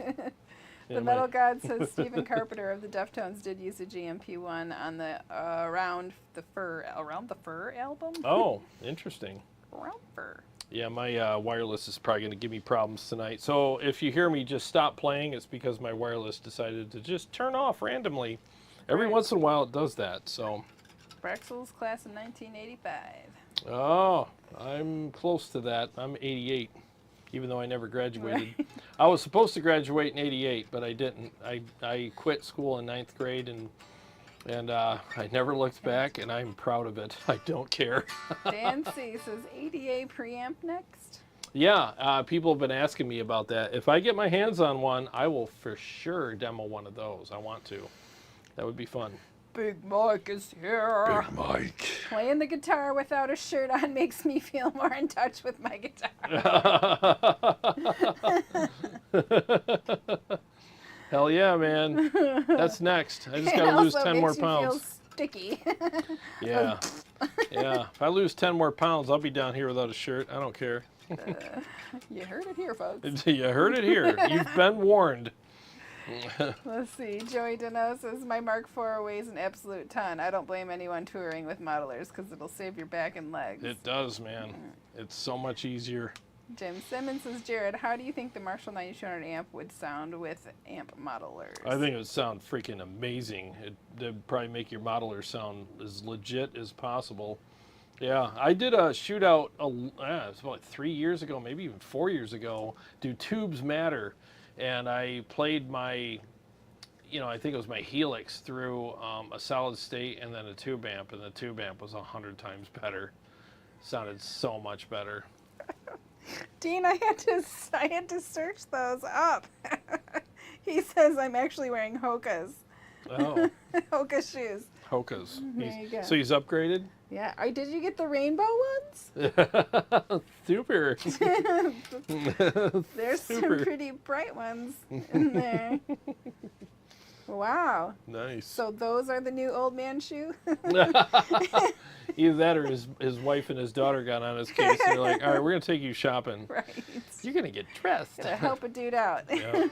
The Metal God says Stephen Carpenter of the Deftones did use a GMP-1 on the Around the Fur album. Oh, interesting. Around Fur. Yeah, my wireless is probably going to give me problems tonight. So if you hear me just stop playing, it's because my wireless decided to just turn off randomly. Every once in a while it does that, so. Braxel's class in 1985. Oh, I'm close to that. I'm 88, even though I never graduated. Right. I was supposed to graduate in 88, but I didn't. I quit school in 9th grade, and I never looked back, and I'm proud of it. I don't care. Dan C. says ADA preamp next. Yeah, people have been asking me about that. If I get my hands on one, I will for sure demo one of those. I want to. That would be fun. Big Mike is here. Big Mike. Playing the guitar without a shirt on makes me feel more in touch with my guitar. Hell yeah, man. That's next. I just got to lose 10 more pounds. Feel sticky. Yeah. Yeah. If I lose 10 more pounds, I'll be down here without a shirt. I don't care. You heard it here, folks. You heard it here. You've been warned. Let's see. Joey Deno says, my Mark IV weighs an absolute ton. I don't blame anyone touring with modelers because it'll save your back and legs. It does, man. It's so much easier. Jim Simmons says, Jarrod, how do you think the Marshall 9200 amp would sound with amp modelers? I think it would sound freaking amazing. It'd probably make your modeler sound as legit as possible. Yeah, I did a shootout, it was about 3 years ago, maybe even 4 years ago, do Tubes Matter. And I played my, I think it was my Helix through a solid state and then a tube amp, and the tube amp was 100 times better. Sounded so much better. Dean, I had to search those up. He says I'm actually wearing Hoka's. Oh. Hoka shoes. Hoka's. There you go. So he's upgraded? Yeah. Did you get the rainbow ones? Super. There's some pretty bright ones in there. Wow. Nice. So those are the new old man shoe? Either that or his wife and his daughter got on his case. They're like, all right, we're going to take you shopping. Right. You're going to get dressed. Gonna help a dude out. Yeah.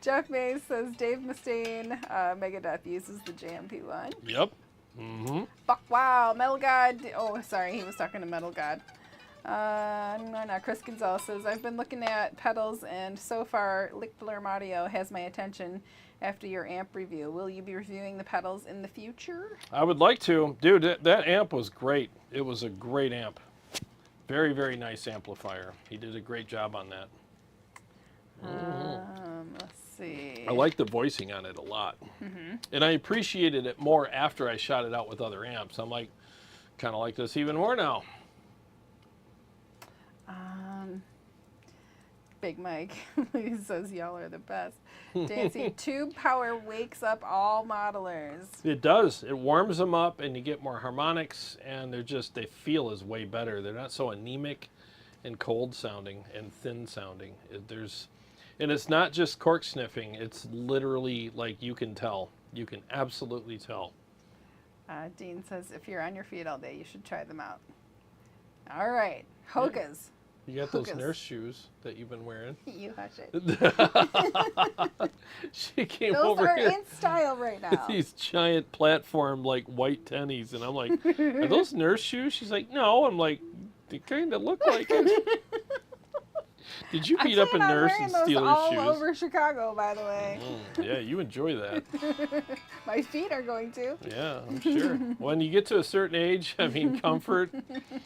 Jeff Mays says Dave Mustaine, Megadeth uses the JMP-1. Yep. Mm-hmm. Fuck wow, Metal God. Oh, sorry, he was talking to Metal God. No, Chris Gonzalez says, I've been looking at pedals and so far Lickfilm Audio has my attention after your amp review. Will you be reviewing the pedals in the future? I would like to. Dude, that amp was great. It was a great amp. Very, very nice amplifier. He did a great job on that. Let's see. I like the voicing on it a lot. Mm-hmm. And I appreciated it more after I shot it out with other amps. I'm like, kind of like this even more now. Big Mike, he says y'all are the best. Dancy, tube power wakes up all modelers. It does. It warms them up and you get more harmonics and they feel is way better. They're not so anemic and cold sounding and thin sounding. And it's not just cork sniffing. It's literally like you can tell. You can absolutely tell. Dean says, if you're on your feet all day, you should try them out. All right. Hokas. You got those nurse shoes that you've been wearing. You hush it. She came those over are here. in style right now. These giant platform, like, white tennies. And I'm like, are those nurse shoes? She's like, no. I'm like, they kind of look like it. Did you beat up a nurse and steal her shoes? all over Chicago, by the way. Yeah, you enjoy that. My feet are going to. Yeah, I'm sure. When you get to a certain age, I mean, comfort.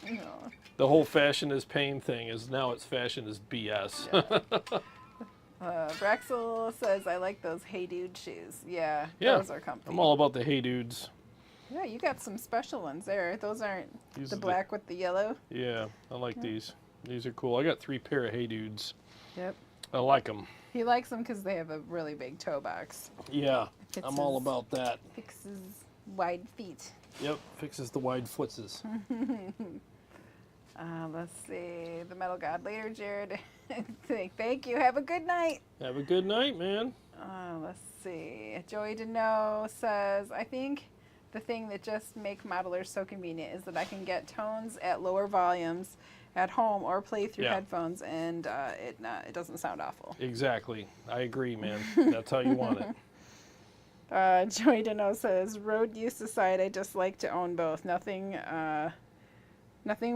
No. The whole fashion is pain thing is now it's fashion is BS. Yeah. Braxel says, I like those Hey Dude shoes. Yeah, those are comfy. I'm all about the Hey Dudes. Yeah, you got some special ones there. Those aren't These the are black with the yellow. Yeah, I like these. These are cool. I got 3 pair of Hey Dudes. Yep. I like them. He likes them because they have a really big toe box. Yeah, I'm all about that. Fixes wide feet. Yep, fixes the wide footses. Let's see. The Metal God later, Jarrod. Thank you. Have a good night. Have a good night, man. Let's see. Joey DeNo says, I think the thing that just makes modelers so convenient is that I can get tones at lower volumes at home or play through headphones, and it doesn't sound awful. Exactly. I agree, man. That's how you want it. Joey DeNo says, road use aside, I just like to own both. Nothing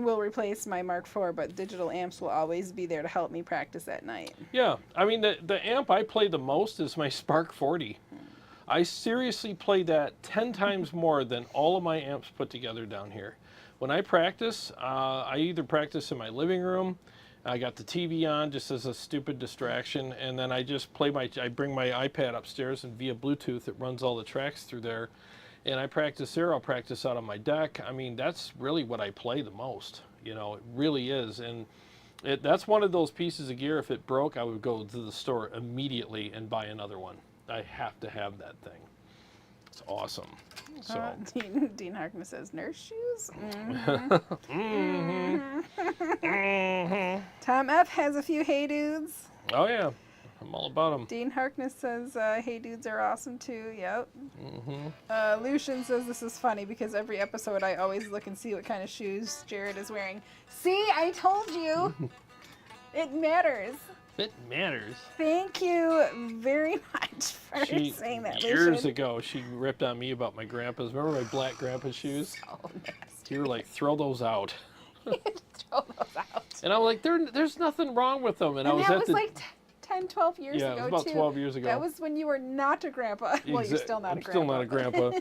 will replace my Mark IV, but digital amps will always be there to help me practice at night. Yeah, I mean, the amp I play the most is my Spark 40. I seriously play that 10 times more than all of my amps put together down here. When I practice, I either practice in my living room, I got the TV on just as a stupid distraction, and then I just play I bring my iPad upstairs, and via Bluetooth it runs all the tracks through there. And I practice there, I'll practice out on my deck. I mean, that's really what I play the most. You know, it really is. And that's one of those pieces of gear, if it broke, I would go to the store immediately and buy another one. I have to have that thing. It's awesome. So Dean Harkness says, nurse shoes? Mm-hmm. Tom F. has a few Hey Dudes. Oh, yeah. I'm all about them. Dean Harkness says, Hey Dudes are awesome too. Yep. Lucian says, this is funny because every episode I always look and see what kind of shoes Jarrod is wearing. See, I told you. It matters. It matters. Thank you very much for saying that, Lucian. Years ago, she ripped on me about my grandpa's. Remember my black grandpa shoes? So nasty. You were like, throw those out. Throw those out. And I'm like, there's nothing wrong with them. And I was that at was the... like 10, 12 years ago, Yeah, it was about 12 years ago. That was when you were not a grandpa. Well, you're still not a grandpa. I'm still not a grandpa.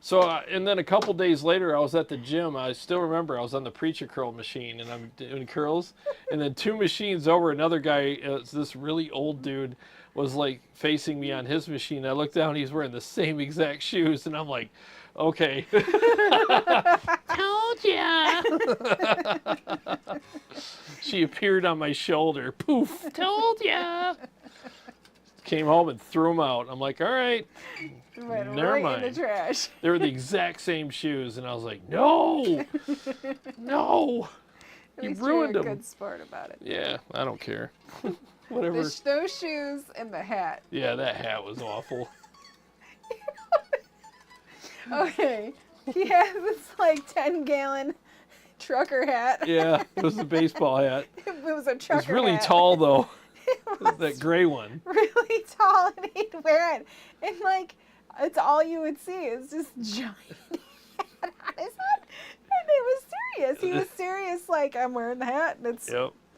So, and then a couple days later, I was at the gym. I still remember I was on the preacher curl machine, and I'm doing curls. And then 2 machines over, another guy, this really old dude, was like facing me on his machine. I looked down, he's wearing the same exact shoes, and I'm like, okay. Told ya. She appeared on my shoulder. Poof. Told ya. Came home and threw them out. I'm like, all right. Went never right mind. in the trash. They were the exact same shoes, and I was like, no. No. You ruined them. You're a good sport about it. Yeah, I don't care. Whatever. Those shoes and the hat. Yeah, that hat was awful. Okay. He has this like 10-gallon trucker hat. Yeah, it was a baseball hat. It was a trucker hat. It's really tall, though. It was that gray one. Really tall, and he'd wear it. And like, it's all you would see is this giant hat on his head. And it was serious. He was serious, like, I'm wearing the hat, and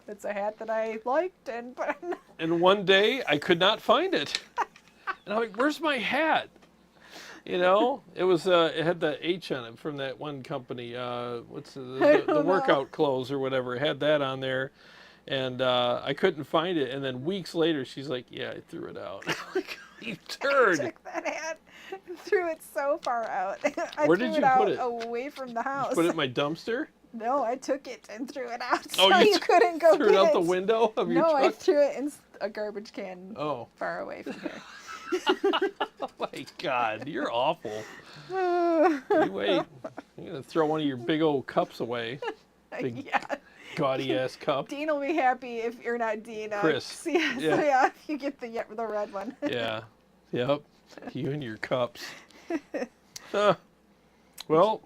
it's a hat that I liked, but I'm not. And one day, I could not find it. And I'm like, where's my hat? You know, it was it had the H on it from that one company. What's the workout clothes or whatever? It had that on there, and I couldn't find it. And then weeks later, she's like, "Yeah, I threw it out." I'm like, you turd! I took that hat and threw it so far out. Where did you put it? Away from the house. You put it in my dumpster? No, I took it and threw it out. Oh, so you couldn't go threw get it out the window of your truck? No, I threw it in a garbage can far away from here. Oh my God, you're awful. You wait. You're going to throw one of your big old cups away. Big gaudy ass cup. Dean will be happy if you're not Dean. Chris. Yeah, if you get the red one. Yeah. Yep. You and your cups. Well,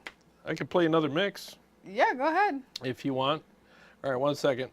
I could play another mix. Yeah, go ahead. If you want. All right, 1 second.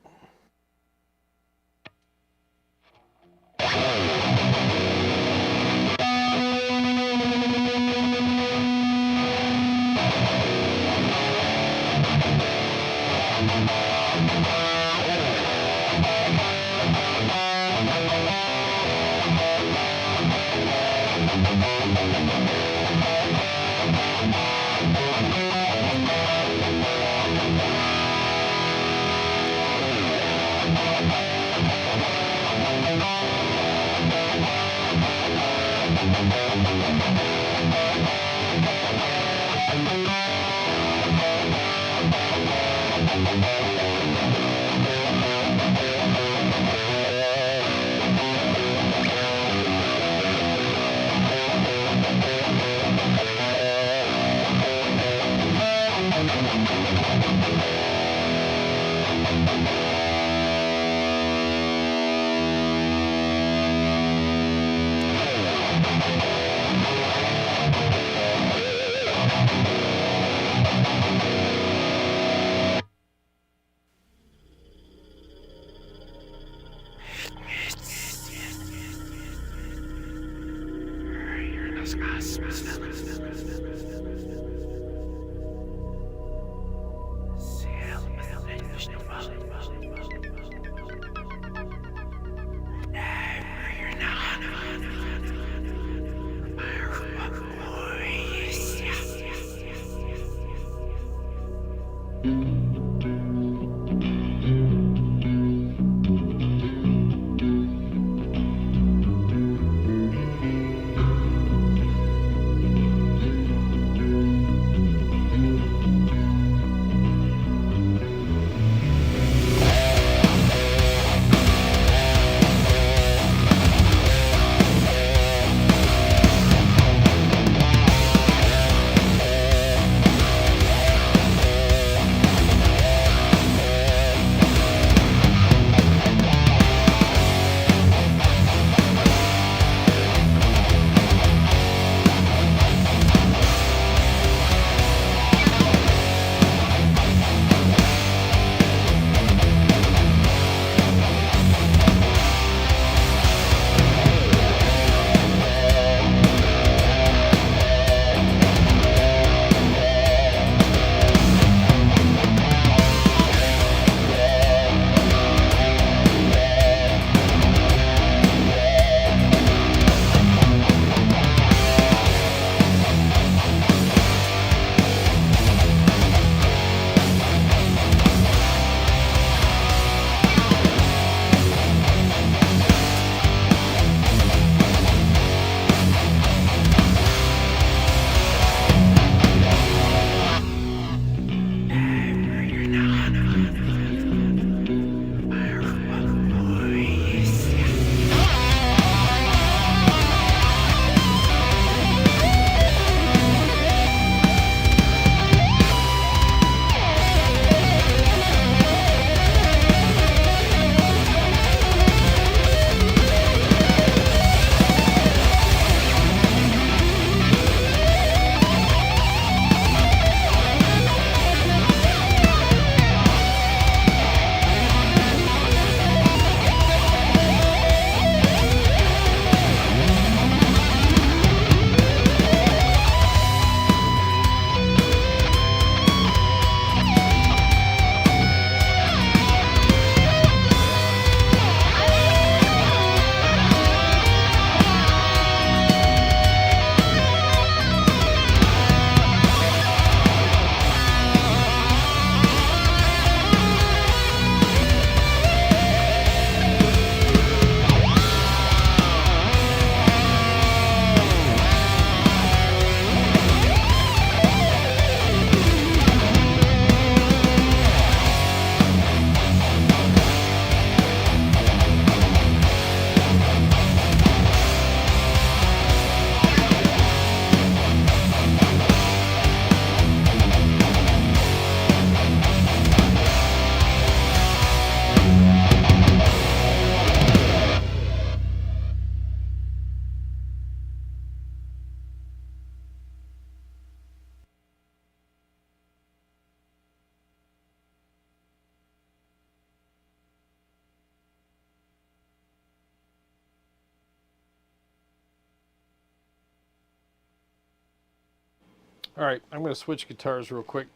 All right, I'm going to switch guitars real quick.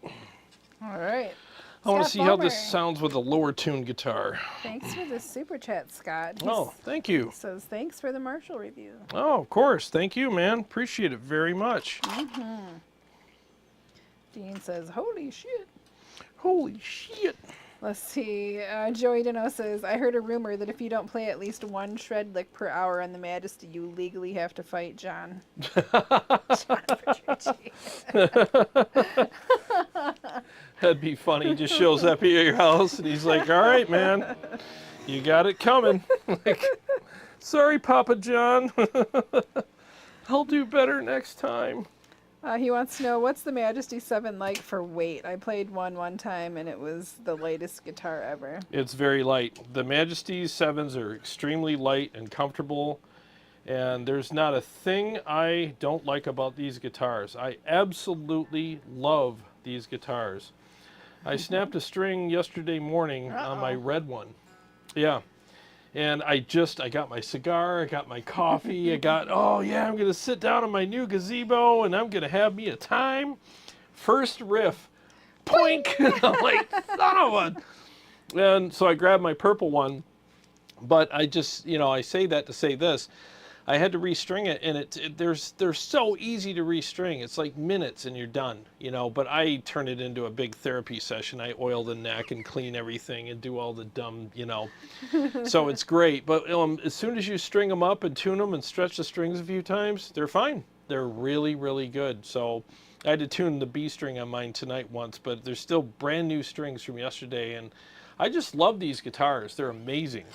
All right. I want to see how this sounds with a lower tuned guitar. Thanks for the super chat, Scott. Thank you. He says, thanks for the Marshall review. Oh, of course. Thank you, man. Appreciate it very much. Dean says, holy shit. Holy shit. Let's see. Joey Deno says, I heard a rumor that if you don't play at least one shred lick per hour on the Majesty, you legally have to fight John. That'd be funny. He just shows up here at your house and he's like, all right, man, you got it coming. Like, sorry, Papa John. I'll do better next time. He wants to know, what's the Majesty 7 like for weight? I played one time, and it was the lightest guitar ever. It's very light. The Majesty 7s are extremely light and comfortable, and there's not a thing I don't like about these guitars. I absolutely love these guitars. I snapped a string yesterday morning on my red one. Yeah. And I got my cigar, I got my coffee, I'm going to sit down in my new gazebo and I'm going to have me a time. First riff, poink. I'm like, son of a. And so I grabbed my purple one, but I just, I say that to say this. I had to restring it, and they're so easy to restring. It's like minutes and you're done, but I turn it into a big therapy session. I oil the neck and clean everything and do all the dumb, so it's great. But as soon as you string them up and tune them and stretch the strings a few times, they're fine. They're really, really good. So I had to tune the B string on mine tonight once, but there's still brand new strings from yesterday, and I just love these guitars. They're amazing.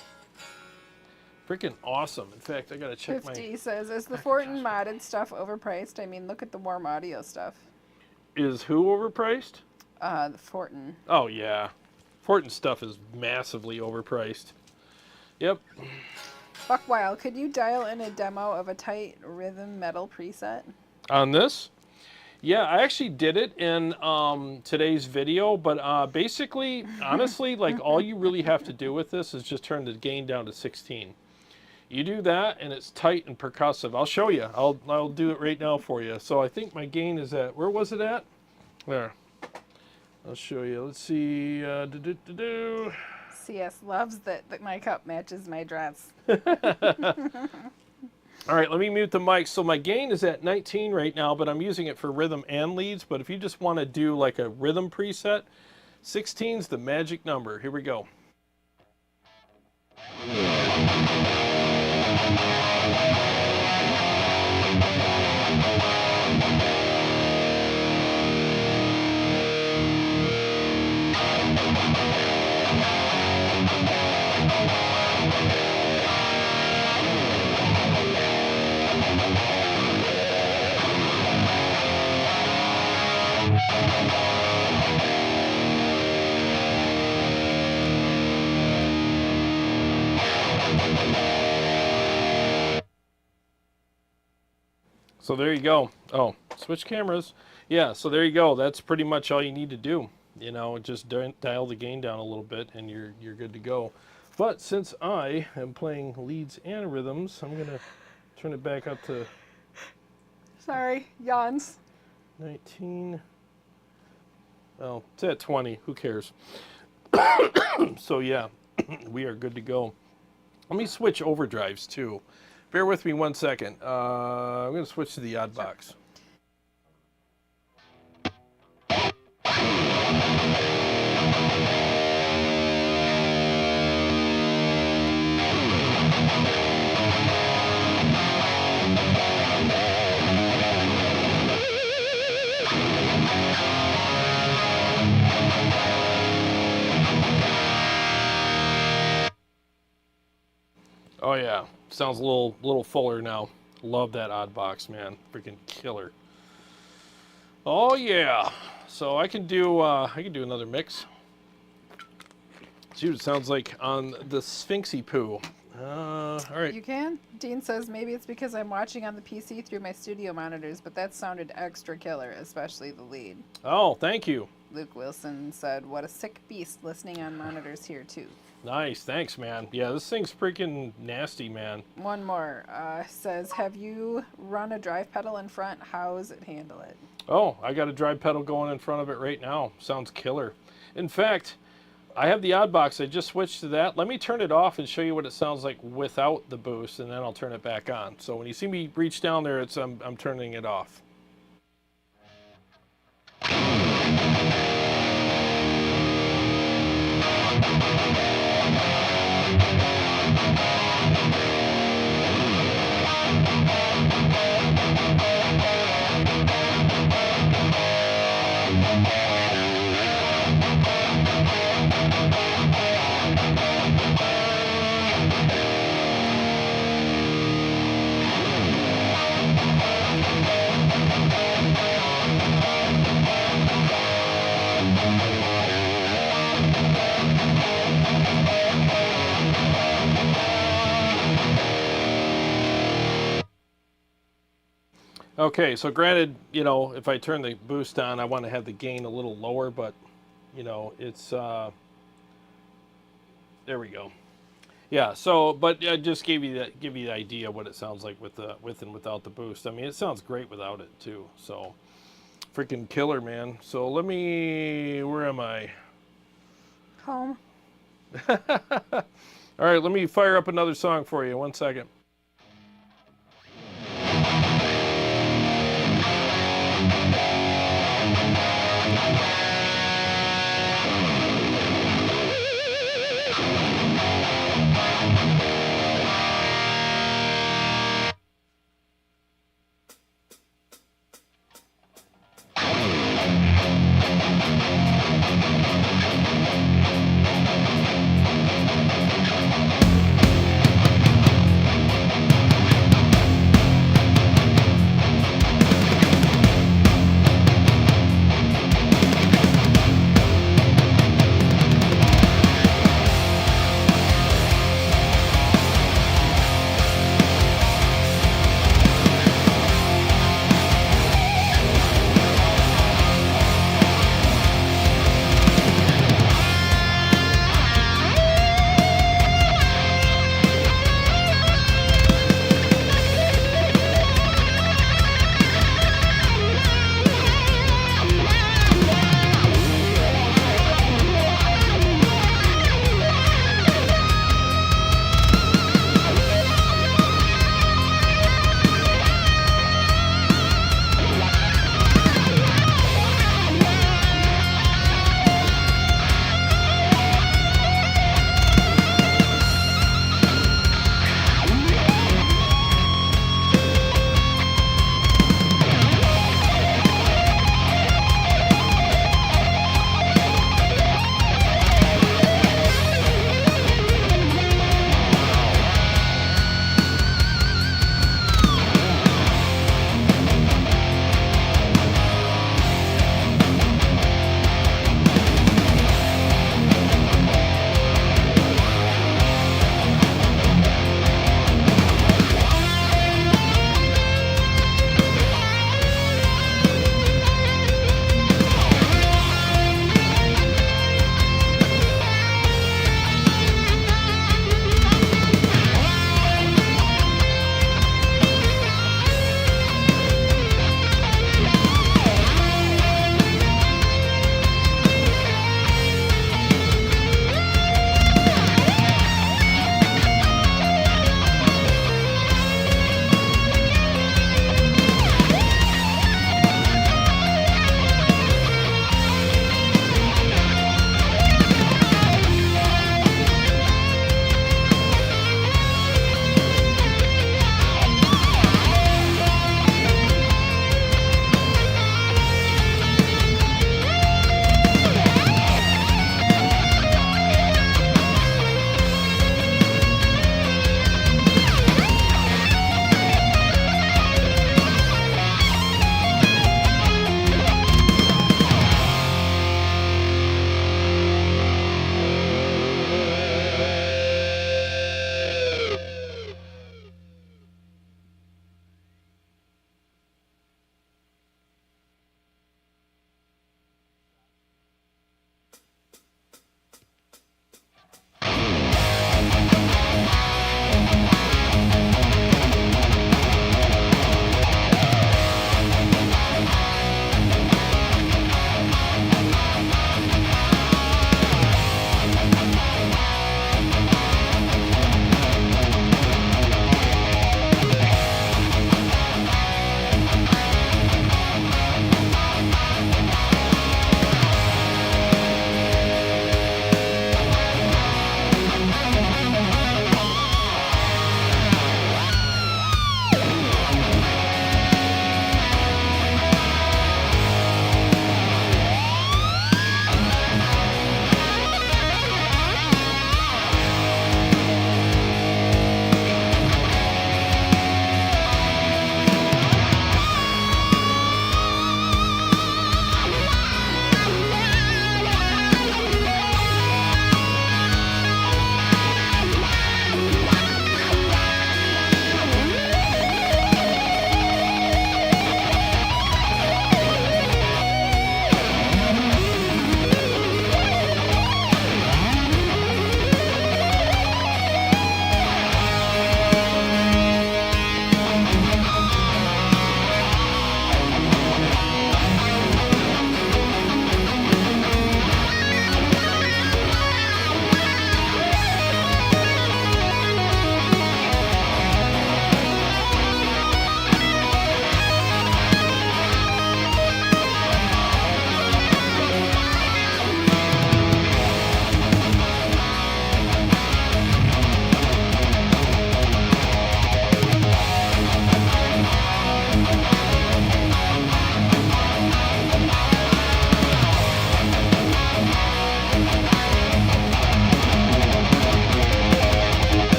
Freaking awesome. In fact, I gotta check 50 says, is the Fortin modded stuff overpriced? I mean, look at the warm audio stuff. Is who overpriced? The Fortin. Oh, yeah. Fortin stuff is massively overpriced. Yep. Buckwild, could you dial in a demo of a tight rhythm metal preset? On this? Yeah, I actually did it in today's video, but basically, honestly, like all you really have to do with this is just turn the gain down to 16. You do that, and it's tight and percussive. I'll show you. I'll do it right now for you. So I think my gain is at, where was it at? There. I'll show you. Let's see. CS loves that my cup matches my dress. All right, let me mute the mic. So my gain is at 19 right now, but I'm using it for rhythm and leads. But if you just want to do like a rhythm preset, 16's the magic number. Here we go. So there you go. Oh, switch cameras. Yeah, so there you go. That's pretty much all you need to do. Just dial the gain down a little bit and you're good to go. But since I am playing leads and rhythms, I'm going to turn it back up to... Sorry, yawns. 19. Well, it's at 20. Who cares? So yeah, we are good to go. Let me switch overdrives too. Bear with me 1 second. I'm going to switch to the odd box. Oh yeah, sounds a little fuller now. Love that odd box, man. Freaking killer. Oh yeah. So I can do another mix. See what it sounds like on the Sphinxy poo. All right. You can? Dean says maybe it's because I'm watching on the PC through my studio monitors, but that sounded extra killer, especially the lead. Oh, thank you. Luke Wilson said, what a sick beast listening on monitors here too. Nice, thanks, man. Yeah, this thing's freaking nasty, man. One more says, have you run a drive pedal in front? How does it handle it? Oh, I got a dry pedal going in front of it right now. Sounds killer. In fact, I have the odd box. I just switched to that. Let me turn it off and show you what it sounds like without the boost, and then I'll turn it back on. So when you see me reach down there, it's I'm turning it off. Okay, so granted, you know, if I turn the boost on, I want to have the gain a little lower, but, you know, it's, there we go. Yeah, so, but I just give you the idea what it sounds like with and without the boost. I mean, it sounds great without it, too, so, freaking killer, man. So let me, where am I? Home. All right, let me fire up another song for you. 1 second.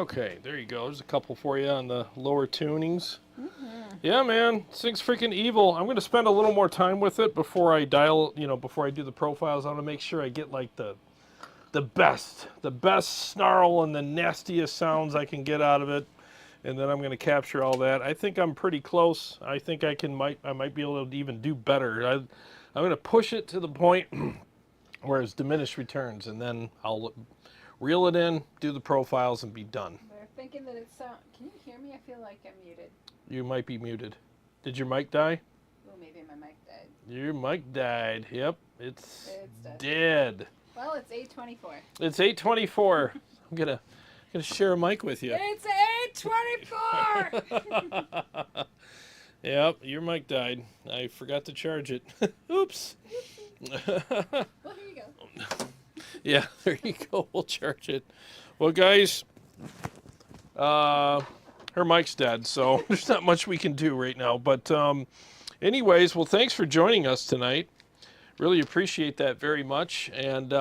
Okay, there you go. There's a couple for you on the lower tunings. Yeah, man, this thing's freaking evil. I'm going to spend a little more time with it before I dial, before I do the profiles. I want to make sure I get like the best snarl and the nastiest sounds I can get out of it. And then I'm going to capture all that. I think I'm pretty close. I think I might be able to even do better. I'm going to push it to the point where it's diminished returns, and then I'll reel it in, do the profiles, and be done. They're thinking that it's sound. Can you hear me? I feel like I'm muted. You might be muted. Did your mic die? Oh, maybe my mic died. Your mic died. Yep, it's dead. Well, it's 8:24. It's 8:24. I'm gonna share a mic with you. It's 8:24. Yep, your mic died. I forgot to charge it. Oops. Well, here you go. Yeah, there you go. We'll charge it. Well, guys, her mic's dead, so there's not much we can do right now. But anyways, well, thanks for joining us tonight. Really appreciate that very much. And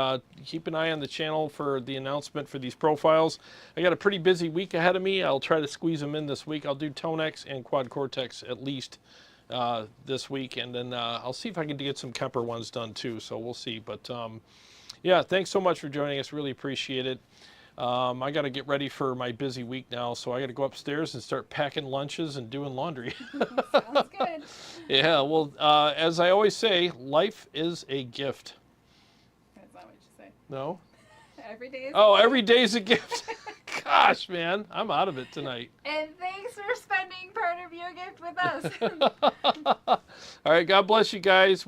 keep an eye on the channel for the announcement for these profiles. I got a pretty busy week ahead of me. I'll try to squeeze them in this week. I'll do ToneX and Quad Cortex at least this week. And then I'll see if I can get some KEMPER ones done too. So we'll see. But yeah, thanks so much for joining us. Really appreciate it. I got to get ready for my busy week now, so I got to go upstairs and start packing lunches and doing laundry. Sounds good. Yeah, well, as I always say, life is a gift. That's not what you say. No? Every day is Every day's a gift. Gosh, man, I'm out of it tonight. And thanks for spending part of your gift with us. All right, God bless you guys.